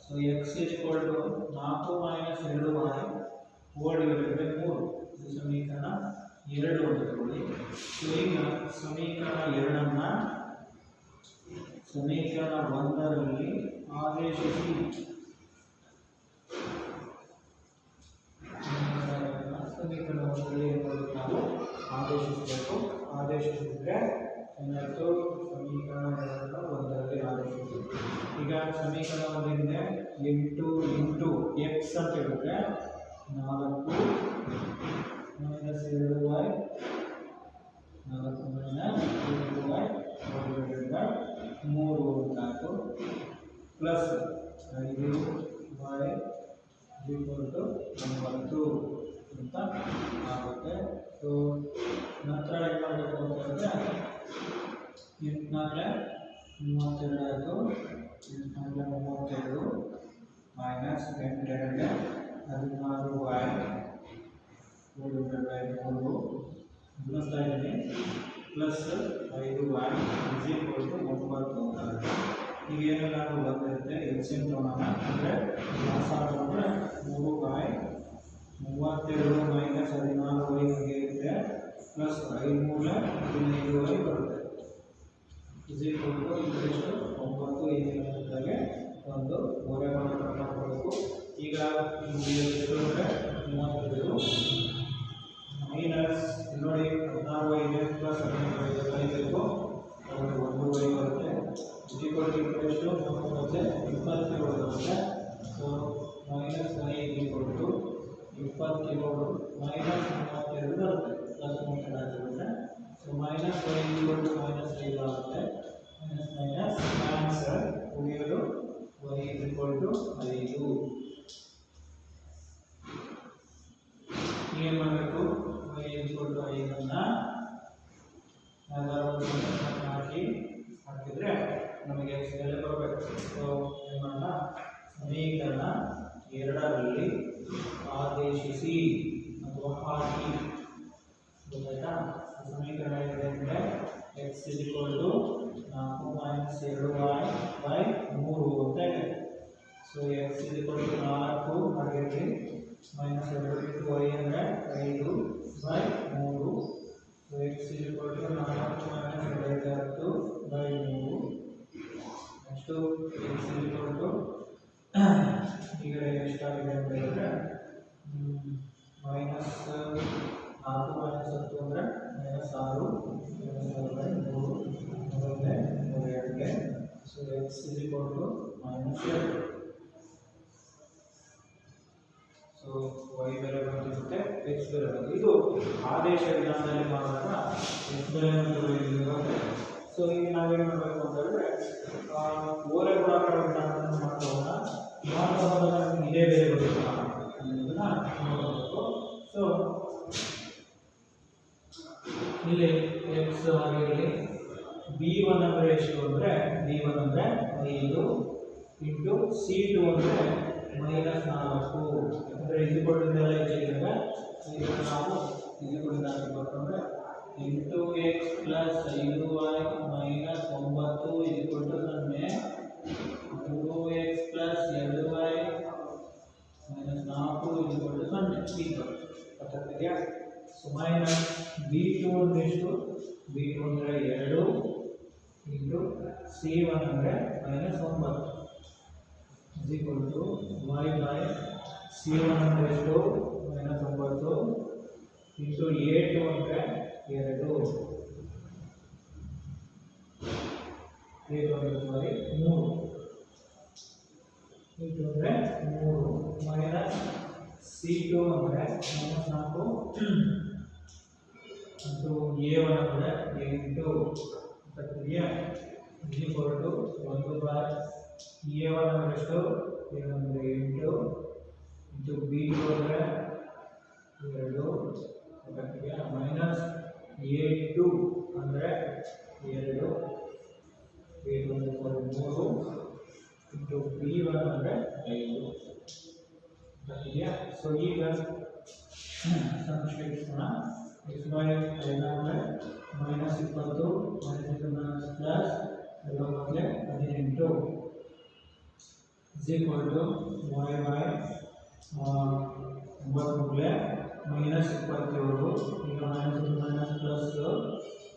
So x is equal to 4 minus 2y whole divided by 3 ಇದು ಸಮೀಕರಣ 2 ಅಂತ ತಗೊಳ್ಳಿ. ಸೊ ಈಗ ಸಮೀಕರಣ 2 ಸಮೀಕರಣ 1ರಲ್ಲಿ ಆದೇಶಿಸಿ. ಸಮೀಕರಣ 1ರಲ್ಲಿ ಏನು ಮಾಡಬೇಕು ನಾವು ಆದೇಶಿಸಬೇಕು. ಆದೇಶಿಸಿದ್ರೆ ಏನಾಯಿತು ಸಮೀಕರಣ 1ರಲ್ಲಿ ಆದೇಶಿಸಿ. ಈಗ ಸಮೀಕರಣ 1ರಿಂದ 8 ಇಂಟು ಎಕ್ಸ್ ಅಂತ ಹೇಳಿದ್ರೆ 4 minus 2y 4 minus 2y divided by 3 ಅಂತಾಯಿತು ಪ್ಲಸ್ 5y ಈಕ್ವಲ್ ಟು 9 ಅಂತ ಆಗುತ್ತೆ. ಸೊ ನಂತರ ಏನು ಮಾಡಬೇಕು ಅಂತಂದರೆ 8 32 ಆಯಿತು. 8 32 ಮೈನಸ್ 8 16y ಡಿವೈಡೆಡ್ ಬೈ 3 ಗುಣಿಸ್ತಾ ಇದ್ದೀನಿ plus 5y is equal to 9 ಆಗುತ್ತೆ. ಈಗ ಏನೆಲ್ಲಾದರೂ ಬಂದಿರುತ್ತೆ ಎಲ್ಸಿಎಂ ತಗೊಳ್ಳೋಣ. ಅಂದರೆ ಲಾಸ್ ಆಗಿದ್ರೆ 3y 32 ಮೈನಸ್ 16y ಹೀಗೆ ಇರುತ್ತೆ ಪ್ಲಸ್ 5 15y ಬರುತ್ತೆ ಇಸ್ ಈಕ್ವಲ್ ಟು ಇಂಟು 9 ಏನಿದ್ದಾಗೆ ಒಂದು ಓರೆಗಳನ್ನು ಮಾಡ್ಕೊಳ್ಬೇಕು. ಈಗ ಅಂದರೆ 32 ಮೈನಸ್ ನೋಡಿ 16y ಇದೆ ಪ್ಲಸ್ 15y ಬೇಕು ಅದರಲ್ಲಿ 1y ಬರುತ್ತೆ ಇಸ್ ಈಕ್ವಲ್ ಟು ಇಂಟು ಬರುತ್ತೆ 20 ಬರುತ್ತೆ. So minus y equal to 20 minus 32 ಬರುತ್ತೆ ಪ್ಲಸ್ 32 ಆಗಿರುತ್ತೆ. So minus y equal to minus 5 ಆಗುತ್ತೆ. ಮೈನಸ್ ಮೈನಸ್ ಆನ್ಸರ್ ಉಳಿಯೋದು y ಈಕ್ವಲ್ ಟು 5. ಏನು ಮಾಡಬೇಕು y ಈಕ್ವಲ್ ಟು 5 ಯಾವ್ದಾದ್ರು ಹಾಕಿದ್ರೆ ನಮಗೆ ಎಕ್ಸ್ ಬೆಲೆ ಬರಬೇಕು. ಸೊ ಏನು ಮಾಡೋಣ ಸಮೀಕರಣ 2ರಲ್ಲಿ ಆದೇಶಿಸಿ ಅಥವಾ ಹಾಕಿ ಗೊತ್ತಾಯ್ತಾ. ಸಮೀಕರಣ 2 x is equal to 4 minus 2y by 3 ಅಂತ ಇದೆ. So x is equal to 4 ಹಾಗೆ ಮೈನಸ್ 2 ಇಂಟು y ಅಂದರೆ 5 by 3. So x is equal to 4 minus 2 by 3. Next x is equal to ಈಗ ಎಷ್ಟಾಗಿದೆ ಅಂತ ಹೇಳಿದ್ರೆ ಮೈನಸ್ 4 ಮೈನಸ್ 10 ಅಂದರೆ ಮೈನಸ್ 6 ಬೈ 3 ಮೊದಲನೇ 2ಗೆ. So x is equal to minus 2. So y ಬೆಲೆ ಬಂದಿರುತ್ತೆ ಎಕ್ಸ್ ಬೆಲೆ ಬಂದು ಇದು ಆದೇಶ ವಿಧಾನದಲ್ಲಿ ಮಾಡಿದಾಗ ಎಕ್ಸ್ ಬೆಲೆಯನ್ನು ಬರುತ್ತೆ. ಸೊ ಈಗ ನಾವೇನು ಮಾಡಬೇಕು ಅಂತ ಹೇಳಿದ್ರೆ ಓರೆ ಗುಣಾಕಾರ ವಿಧಾನವನ್ನು ಮಾಡ್ಕೊಳ್ಳೋಣ. ನಮಗೆ ಇದೇ ಬೆಲೆ ಬರುತ್ತಾ ಅನ್ನೋದನ್ನ ನೋಡಬೇಕು. ಸೊ ಇಲ್ಲಿ ಎಕ್ಸ್ ಆಗಿರಲಿ b1 ಅಂದರೆ ಎಷ್ಟು ಅಂದರೆ b1 ಅಂದರೆ 5 ಇಂಟು c2 ಅಂದರೆ ಮೈನಸ್ 4 ಅಂದರೆ ಇದುಕೊಂಡಿದ್ದೆಲ್ಲ ಹೆಚ್ಚಿದಾಗ ನಾವು ಇದುಕೊಂಡಿದ್ದ ಹಾಕಬೇಕಂದ್ರೆ into x plus 5y minus 9 ಇದುಕೊಂಡು 0 2x ಪ್ಲಸ್ 2y ಮೈನಸ್ 4 ಇದುಕೊಂಡು 0 ಈಗ ಗೊತ್ತಾಗ್ತಿದೆಯಾ. ಸೊ ಮೈನಸ್ b2 ಅಂದರೆ ಎಷ್ಟು b2 ಅಂದರೆ 2 ಇಂಟು c1 ಅಂದರೆ minus 9 is equal to y by c1 ಅಂದರೆ ಎಷ್ಟು ಮೈನಸ್ 9 ಇಂಟು a2 ಅಂದರೆ 2 a2 ಅಂದರೆ 3 ಇಂಟು ಅಂದರೆ 3 ಮೈನಸ್ c2 ಅಂದರೆ ಮೈನಸ್ 4 ಇಂಟು a1 ಅಂದರೆ 8 ಪ್ರಕ್ರಿಯೆ is equal to 1 by a1 ಅಂದರೆ ಎಷ್ಟು a1 ಅಂದರೆ 8 ಇಂಟು b2 ಅಂದರೆ 2 ಪ್ರಕ್ರಿಯೆ ಮೈನಸ್ a2 ಅಂದರೆ 2 a1 3 ಇಂಟು b1 ಅಂದರೆ 5 ಇದೆಯಾ. ಸೊ ಈಗ ಸಂಕ್ಷೇಪಿಸೋಣ. ಎಕ್ಸ್ ಬೈ 5 ಅಂದರೆ ಮೈನಸ್ 20 ಮೈನಸ್ ಪ್ಲಸ್ ಎಲ್ಲ ಮೊದಲೇ 18 is equal to y by 9 ಮೂಲೆ ಮೈನಸ್ 27 ಈಗ ಮೈನಸ್ ಪ್ಲಸ್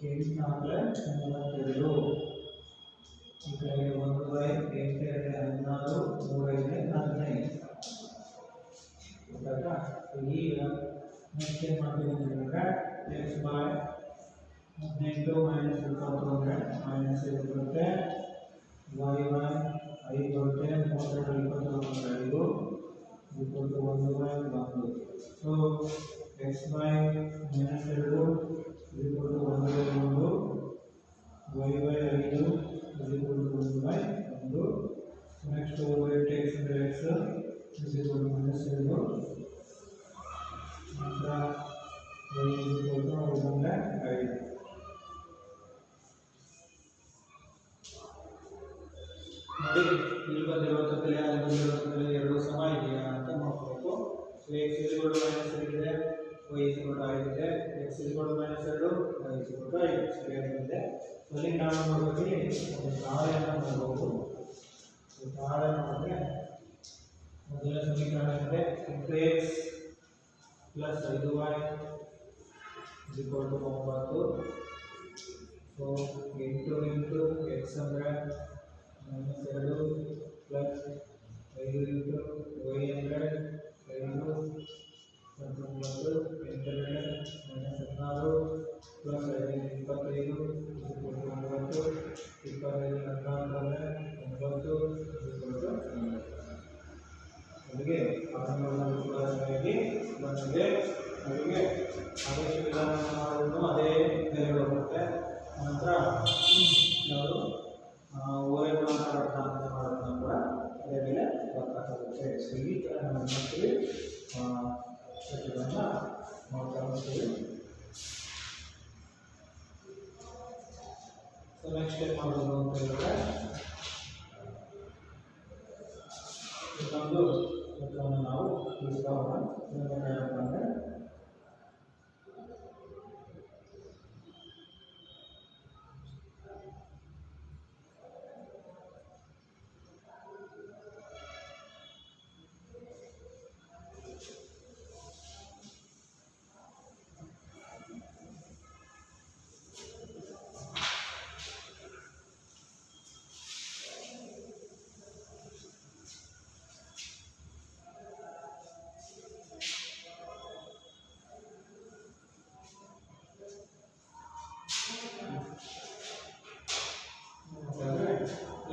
8 ನಾಲ್ಕು 32 ಈ ಕಡೆಗೆ 1 ಬೈ 8 16 3 15 ಗೊತ್ತಾಯ್ತಾ. ಈಗ ನೆಕ್ಸ್ಟ್ ಏನು ಮಾಡ್ತೀವಿ ಅಂತಂದರೆ ಎಕ್ಸ್ ಬೈ 18 ಮೈನಸ್ 20 ಅಂದರೆ ಮೈನಸ್ 5 ಬರುತ್ತೆ. y ಬೈ 5 ಬರುತ್ತೆ. 32 5 equal to 1 by 1. So x by minus 2 is equal to 1 by 1. Y by 5 is equal to 1 by 1. So next over it takes the x is equal to minus 2. And y is equal to 1 by 5. ನೋಡಿ ಇಲ್ಲಿ ಬಂದಿರುವಂಥದ್ದಲ್ಲಿ ಅಲ್ಲಿ ಬಂದಿರುವಂಥದ್ದಲ್ಲಿ ಎರಡು ಸಮ ಇದೆಯಾ ಅಂತ ನೋಡಬೇಕು. So x is equal to minus 2 ಇದೆ, y is equal to 5 ಇದೆ. X is equal to minus 2, y is equal to 5 ಸರಿಯಾಗಿದೆ. ಅಲ್ಲಿ ನಾವು ನೋಡೋಕೆ ಒಂದು ತಾಳೆಯನ್ನು ನೋಡಬಹುದು. ಸೊ ತಾಳೆ ನೋಡಿದ್ರೆ ಮೊದಲ ಸಮೀಕರಣ ಇದೆ into x plus 5y is equal to 9. So 8 into x ಅಂದರೆ minus 2 plus 5 into y ಅಂದರೆ 5 ಮತ್ತು 9 8 minus 16 plus 5 25 9 25 14 ಅಂದರೆ 9 ಅಲ್ಲಿಗೆ ಆರಂಭವನ್ನು ಕೂಡ ಸರಿಯಾಗಿ ಬಂದಿದೆ. ಅಲ್ಲಿಗೆ ಆದೇಶ ವಿಧಾನವನ್ನು ಮಾಡೋದು ಅದೇ ಬೆಲೆ ಬರುತ್ತೆ. ನಂತರ ಯಾವುದು ಓರೆ ಗುಣಾಕಾರ ಅಂತ ಮಾಡೋದನ್ನ ಕೂಡ ಅದೇ ಮೇಲೆ ಬರ್ತಾಗುತ್ತೆ. ಸೊ ಈ ಥರ ನಾವು ಮಾಡ್ತೀವಿ ಸೆಟ್ಗಳನ್ನು ಮಾಡ್ತಾ ಹೋಗ್ತೀವಿ. ಸೊ ನೆಕ್ಸ್ಟ್ ಏನು ಮಾಡೋದು ಅಂತ ಹೇಳಿದ್ರೆ ಇದೊಂದು ಸೂತ್ರವನ್ನು ನಾವು ತಿಳಿಸ್ತಾ ಹೋಗೋಣ. ಏನಪ್ಪ ಅಂದರೆ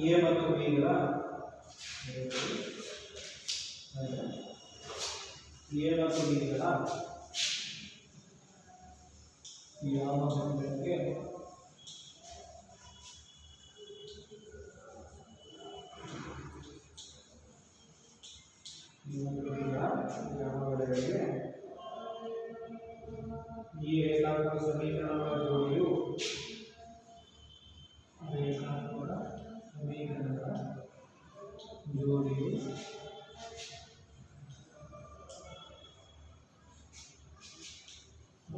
ಎ ಮತ್ತು ಬಿಗಳ ಯಾವ ಸಂಖ್ಯೆಗೆ ಈ ರೇಖಾತ್ಮಕ ಸಮೀಕರಣಗಳ ಜೋಡಿಯು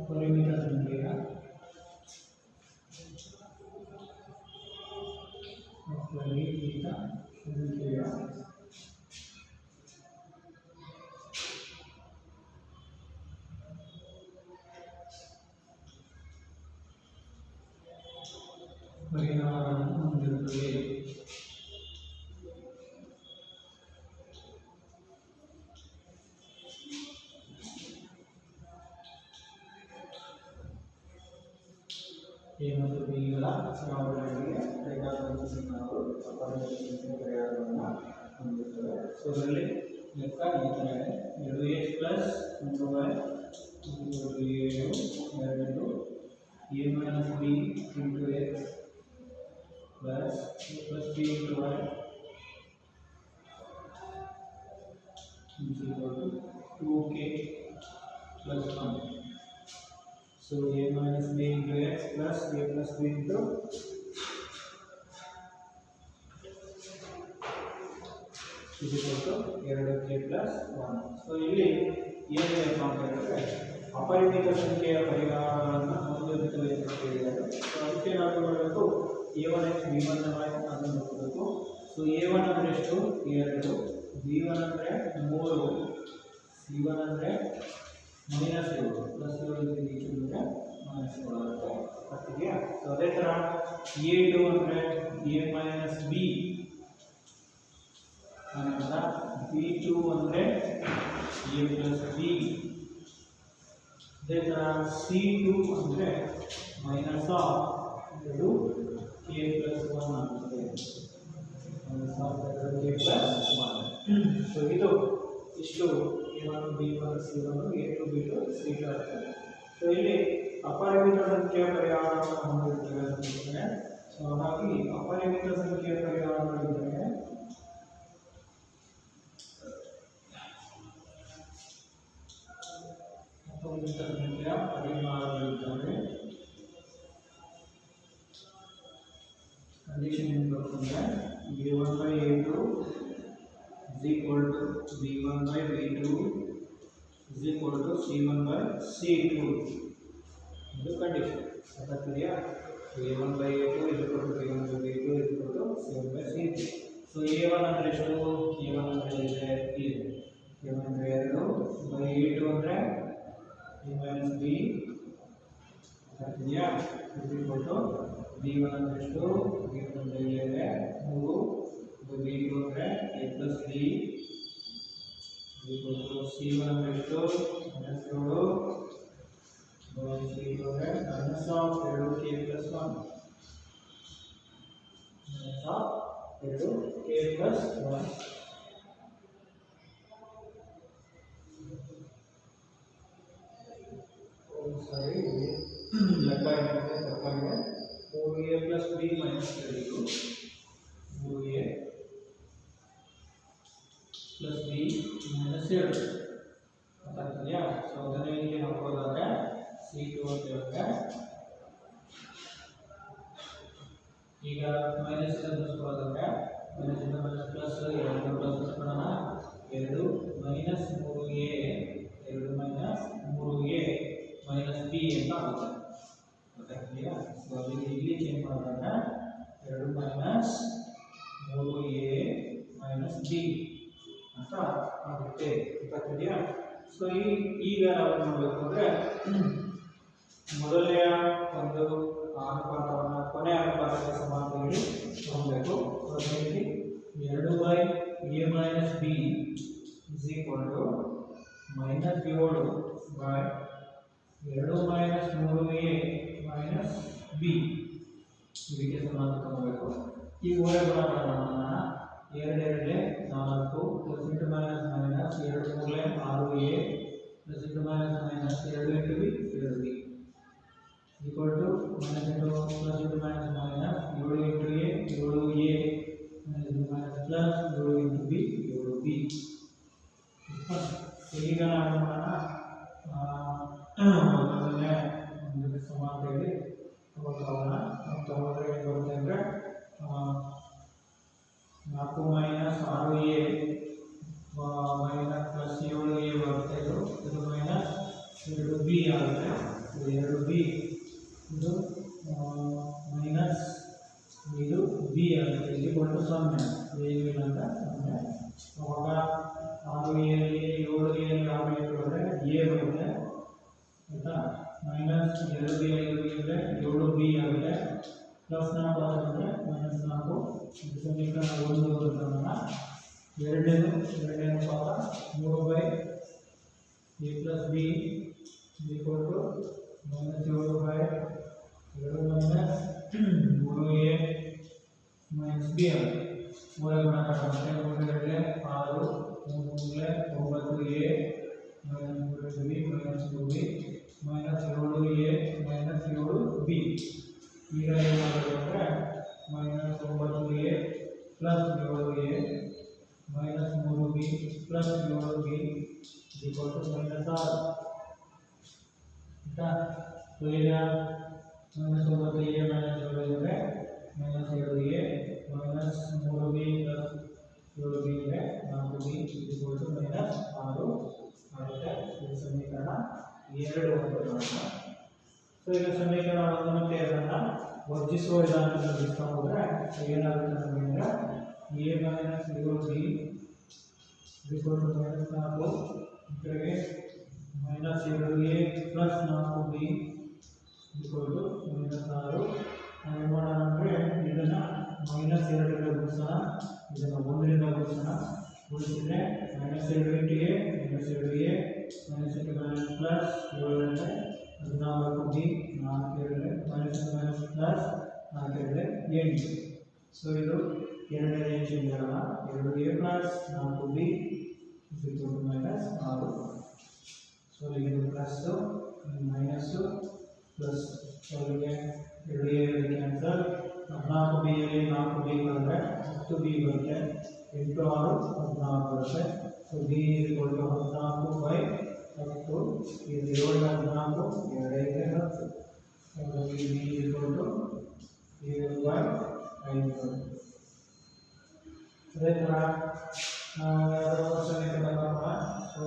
ಪರಿಮಿತ ಸಂಖ್ಯೆಯ ಪರಿಣಾಮವನ್ನು ಹೊಂದಿರುತ್ತದೆ. ಎ ಮತ್ತು ಬಿಗಳ ಸಮಾನಗಳಿಗೆ ರೇಖಾತ್ಮಕ ಸಮೀಕರಣಗಳು ಪರಿಹಾರವನ್ನು ಹೊಂದಿರುತ್ತವೆ. ಸೊ ಇದರಲ್ಲಿ ಲೆಕ್ಕ ಈ ಥರ ಇದೆ. 2x plus 1y 7 a minus b into x plus b into y is equal to 2k plus 1. So a minus b into x plus a plus b into is equal to 2k plus 1. So ಇಲ್ಲಿ ಏನಿದೆ ಅಂತ ಹೇಳಿದ್ರೆ ಅಪರಿಮಿತ ಸಂಖ್ಯೆಯ ಪರಿಹಾರಗಳನ್ನು ಹೊಂದಿರುತ್ತವೆ ಅಂತ ಹೇಳಿದ್ದಾರೆ. ಸೊ ಅದಕ್ಕೆ ನಾವು ಮಾಡಬೇಕು a1x b1 ಅದನ್ನು ನೋಡಬೇಕು. ಸೊ a1 ಅಂದರೆ ಎಷ್ಟು 2, b1 ಅಂದರೆ 3, c1 ಅಂದರೆ -7 ಪ್ಲಸ್ 7 ಈಚೆ ಅಂದರೆ -7 ಆಗುತ್ತೆ. ಗೊತ್ತಿದೆಯಾ? ಸೊ ಅದೇ ಥರ a2 ಅಂದರೆ a minus b ಆನಂತರ b2 ಅಂದರೆ a plus b. ಅದೇ ಥರ c2 ಅಂದರೆ ಮೈನಸ್ ಆಫ್ 2k plus 1 ಆಗುತ್ತೆ. Minus of 2k plus 1. So ಇದು ಇಷ್ಟು a1 b1 c1 a2 b2 c2 ಆಗುತ್ತೆ. ಸೊ ಇಲ್ಲಿ ಅಪರಿಮಿತ ಸಂಖ್ಯೆಯ ಪರಿಹಾರವನ್ನು ಹೊಂದಿರುತ್ತೇವೆ ಅಂತ ಹೇಳ್ತಾರೆ. ಸೊ ಹಾಗಾಗಿ ಅಪರಿಮಿತ ಸಂಖ್ಯೆಯ ಪರಿಹಾರಗಳಿದ್ದರೆ ಅಪರಿಮಿತ ಸಂಖ್ಯೆಯ ಪರಿಹಾರಗಳಿದ್ದರೆ ಕಂಡೀಷನ್ ಏನು ಬರ್ತಂದ್ರೆ a1 by a2 is equal to b1 by b2 is equal to c1 by c2. ಇದು condition ಗೊತ್ತಾಗ್ತಿದೆಯಾ? a1 by a2 is equal to b1 by b2 is equal to c1 by c2. So a1 ಅಂದರೆ ಎಷ್ಟು? a1 ಅಂದರೆ ಇದೆ a1 ಅಂದರೆ 2 by a2 ಅಂದರೆ a minus b ಗೊತ್ತಾಗ್ತಿದೆಯಾ? is equal to b1 ಅಂದರೆ ಎಷ್ಟು? b1 ಅಂದರೆ ಇದೆ 3 b2 ಅಂದರೆ a plus b is equal to c1 ಅಂದರೆ ಎಷ್ಟು? -7 c2 ಅಂದರೆ minus of 2k plus 1 minus of 2k plus 1. ಸಾರಿ ಲೆಕ್ಕ ಏನಾಗುತ್ತೆ ತಪ್ಪಾಗಿದೆ. 4a plus b minus 32 3a plus b minus 7 ಗೊತ್ತಾಗ್ತಿದೆಯಾ? So ಅದನ್ನೇ ಇಲ್ಲಿ ಹಾಕೋದಾದ್ರೆ c2 ಅಂತ ಹೇಳಿದ್ರೆ ಈಗ ಮೈನಸ್ ಬರೆಸ್ಕೊಳ್ಳೋದಾದ್ರೆ ಮೈನಸ್ ಇಂದ ಮೈನಸ್ ಪ್ಲಸ್ 2 ಪ್ಲಸ್ ಮಾಡೋಣ 2 minus 3a 2 minus 3a minus b ಅಂತ ಆಗುತ್ತೆ. ಗೊತ್ತಾಗ್ತಿದೆಯಾ? ಸೊ ಅಲ್ಲಿ ಇಲ್ಲಿ ಚೇಂಜ್ ಮಾಡೋದಾದ್ರೆ 2 ಮೈನಸ್ 3a ಮೈನಸ್ b ಅಂತ ಆಗುತ್ತೆ. ಗೊತ್ತಾಗ್ತಿದೆಯಾ? ಸೊ ಈಗ ನಾವು ನೋಡಬೇಕು ಅಂದರೆ ಮೊದಲನೆಯ ಒಂದು ಅನುಪಾತವನ್ನು ಕೊನೆಯ ಅನುಪಾತಕ್ಕೆ ಸಮ ಅಂತ ಹೇಳಿ ತಗೊಳ್ಬೇಕು. ಅದರಲ್ಲಿ 2 by a minus b is equal to -7 by 2 minus 3a minus b ಇದಕ್ಕೆ ಸಮ ಅಂತ ತಗೊಳ್ಬೇಕು. ಈ ಓರೆ ಗುಣಗಳನ್ನು 2 2 4 plus into minus minus 2 3 6a plus into minus minus 2 into b 2b equal to minus into plus into minus minus 7 into a 7a minus into minus plus 7 into b 7b. So ಈಗ ನಾವು ಮಾಡೋಣ ಮೊದಲನೇ ಒಂದು ಸಮ ಅಂತ ಹೇಳಿ ತಗೊಳ್ಳೋಣ. ತಗೊಂಡ್ರೆ ಏನು ಬರುತ್ತೆ ಅಂದರೆ 4 minus 6a minus plus 7a ಬರುತ್ತೆ. ಇದು ಮೈನಸ್ 2b ಆಗುತ್ತೆ. 2b ಇದು ಮೈನಸ್ ಇದು ಬಿ ಆಗುತ್ತೆ. ಇಲ್ಲಿ ಕೊಟ್ಟು 0 ಏನಿಲ್ಲ ಅಂತ 0. ಅವಾಗ 6a ಅಲ್ಲಿ 7a ಆಮೇಲೆ ಕೊಟ್ಟರೆ a ಬರುತ್ತೆ ಆಯಿತಾ. ಮೈನಸ್ 2b ಅಂದರೆ 7b ಆಗುತ್ತೆ. ಪ್ಲಸ್ 4 ಅಂದರೆ -4 ಇದು ಸಮೀಕರಣ 1 ಬರುತ್ತಲ್ಲ. ಎರಡನೇ ಪಾಠ 3 by a plus b equal to -7 by 2 minus 3a minus b ಆಗುತ್ತೆ. 3 ಗುಣಾಕಾರ ಅಂದರೆ 3 2 6 3 9a minus 3b minus 2b minus 7a minus 7b. ಈಗ ಏನು ಮಾಡಬೇಕು ಅಂದರೆ minus 9a plus 7a minus 3b plus 7b equal to -6 ಆಯಿತಾ. ಈಗ ಮೈನಸ್ 9a ಮೈನಸ್ 7 ಇದ್ದರೆ minus 2a minus 3b plus 7b ಇದ್ದರೆ 4b ಮೈನಸ್ 6 ಆಗುತ್ತೆ. ಇದು ಸಮೀಕರಣ 2 ಅಂತ. ಸೊ ಈಗ ಸಮೀಕರಣ 1 ಮತ್ತು 2 ವರ್ಜಿಸುವ ವಿಧಾನದಲ್ಲಿ ಬಿಡಿಸ್ಕೊಂಡು ಹೋದರೆ ಏನಾಗುತ್ತೆ ನಮಗೆ a ಮೈನಸ್ 7b ಮೈನಸ್ 4 ಕಡೆಗೆ minus 2a plus 4b minus 6. ನಾವು ಮಾಡೋಣ ಅಂದರೆ ಇದನ್ನು ಮೈನಸ್ 2ರಿಂದ ಗುಣಿಸೋಣ, ಇದನ್ನು 1ರಿಂದ ಗುಣಿಸೋಣ. ಗುಣಿಸಿದರೆ minus 2 into a minus 2a minus into minus plus 7 14b 4 minus minus plus 4 8. So ಇದು ಎರಡನೇ ಇಂಚಿನ ಬರೋಣ 2a plus 4b minus 6. So ಇದು ಪ್ಲಸ್ಸು ಮೈನಸ್ಸು ಪ್ಲಸ್ ಅವರಿಗೆ 2a ಕ್ಯಾನ್ಸಲ್ 14bಯಲ್ಲಿ 4b ಬಂದರೆ 10b ಬರುತ್ತೆ 8 6 14 ಬರುತ್ತೆ. ಸೊ b 14/10 ಇದು 7 14 2 10. ಹಾಗಾಗಿ b 7/5. ಅದೇ ಥರ ನಾವು ಸಮೀಕರಣ ಬರೋಣ. So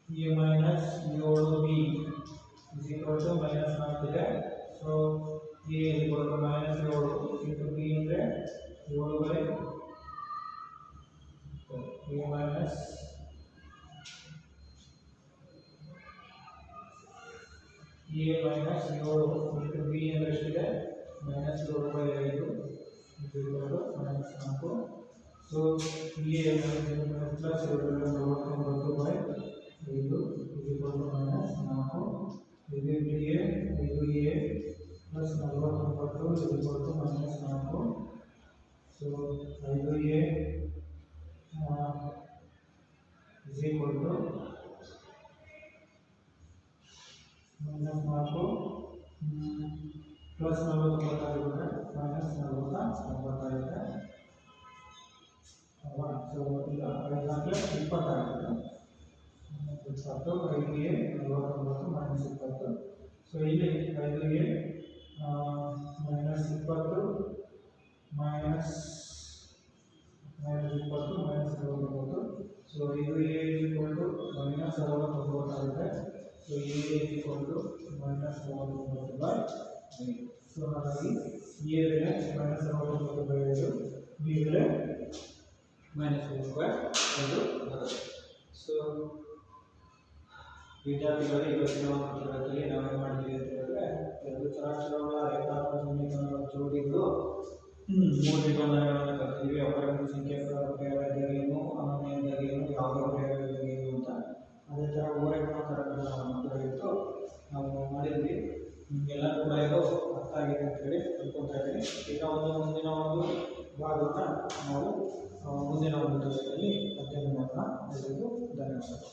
a minus 7b minus 4 ಇದೆ. So a minus 7 into b ಅಂದರೆ 7/, a minus a minus 7 into b ಅಂದರೆ ಎಷ್ಟಿದೆ minus 7/5 minus 4. So a minus plus 49/5 minus 4. ಇದು a plus 49 minus 4. So 5a minus 4 plus 49 ಆಗುತ್ತೆ ಮೈನಸ್ 49 ಆಗುತ್ತೆ ಅಲ್ವಾ. So ಈಗ 5 20 ಆಗುತ್ತೆ 20 5a 49 ಮೈನಸ್ 20. ಸೊ ಇಲ್ಲಿ 5a minus 20 minus 20 minus 49. So ಇದು a ಮೈನಸ್ 49 ಆಗುತ್ತೆ. So a minus 49/5. ಸೊ ಹಾಗಾಗಿ a ಬೆಲೆ ಮೈನಸ್ 49/5, b ಬೆಲೆ ಮೈನಸ್ 49/5 ಬರುತ್ತೆ. ಸೊ ವಿದ್ಯಾರ್ಥಿಗಳು ಇವತ್ತಿನ ಒಂದು ತರಗತಿಯಲ್ಲಿ ನಾವೇನು ಮಾಡಿದ್ದೀವಿ ಅಂತ ಹೇಳಿದ್ರೆ ಎರಡು ಚರಾಕ್ಷರಗಳ ರೇಖಾತ್ಮಕ ಸಮೀಕರಣಗಳ ಜೋಡಿಗಳು 3 ನಿಬಂಧನೆಗಳನ್ನು ಕಲ್ತಿದ್ದೀವಿ. ಅಪರಿಮಿತ ಸಂಖ್ಯೆ ಪ್ರಕಾರ ಏನು, ಅನನ್ಯ ಎಂದಾಗ ಏನು, ಯಾವುದೇ ಪ್ರಯೋಗ ಏನು ಅಂತ. ಅದೇ ಥರ ಓರೆಗುಣಾಕಾರಗಳ ಮಕ್ಕಳು ಇತ್ತು ನಾವು ಮಾಡಿದ್ವಿ. ನಿಮಗೆಲ್ಲ ಕೂಡ ಇದು ಅರ್ಥ ಆಗಿದೆ ಅಂತೇಳಿ ತಿಳ್ಕೊತಾ ಇದ್ದೀನಿ. ಈಗ ಮುಂದಿನ ಒಂದು ಭಾಗವನ್ನು ನಾವು ಮುಂದಿನ ಒಂದು ತರಗತಿಯಲ್ಲಿ ಅಧ್ಯಯನ ಮಾಡೋಣ. ಎಲ್ಲರಿಗೂ ಧನ್ಯವಾದಗಳು.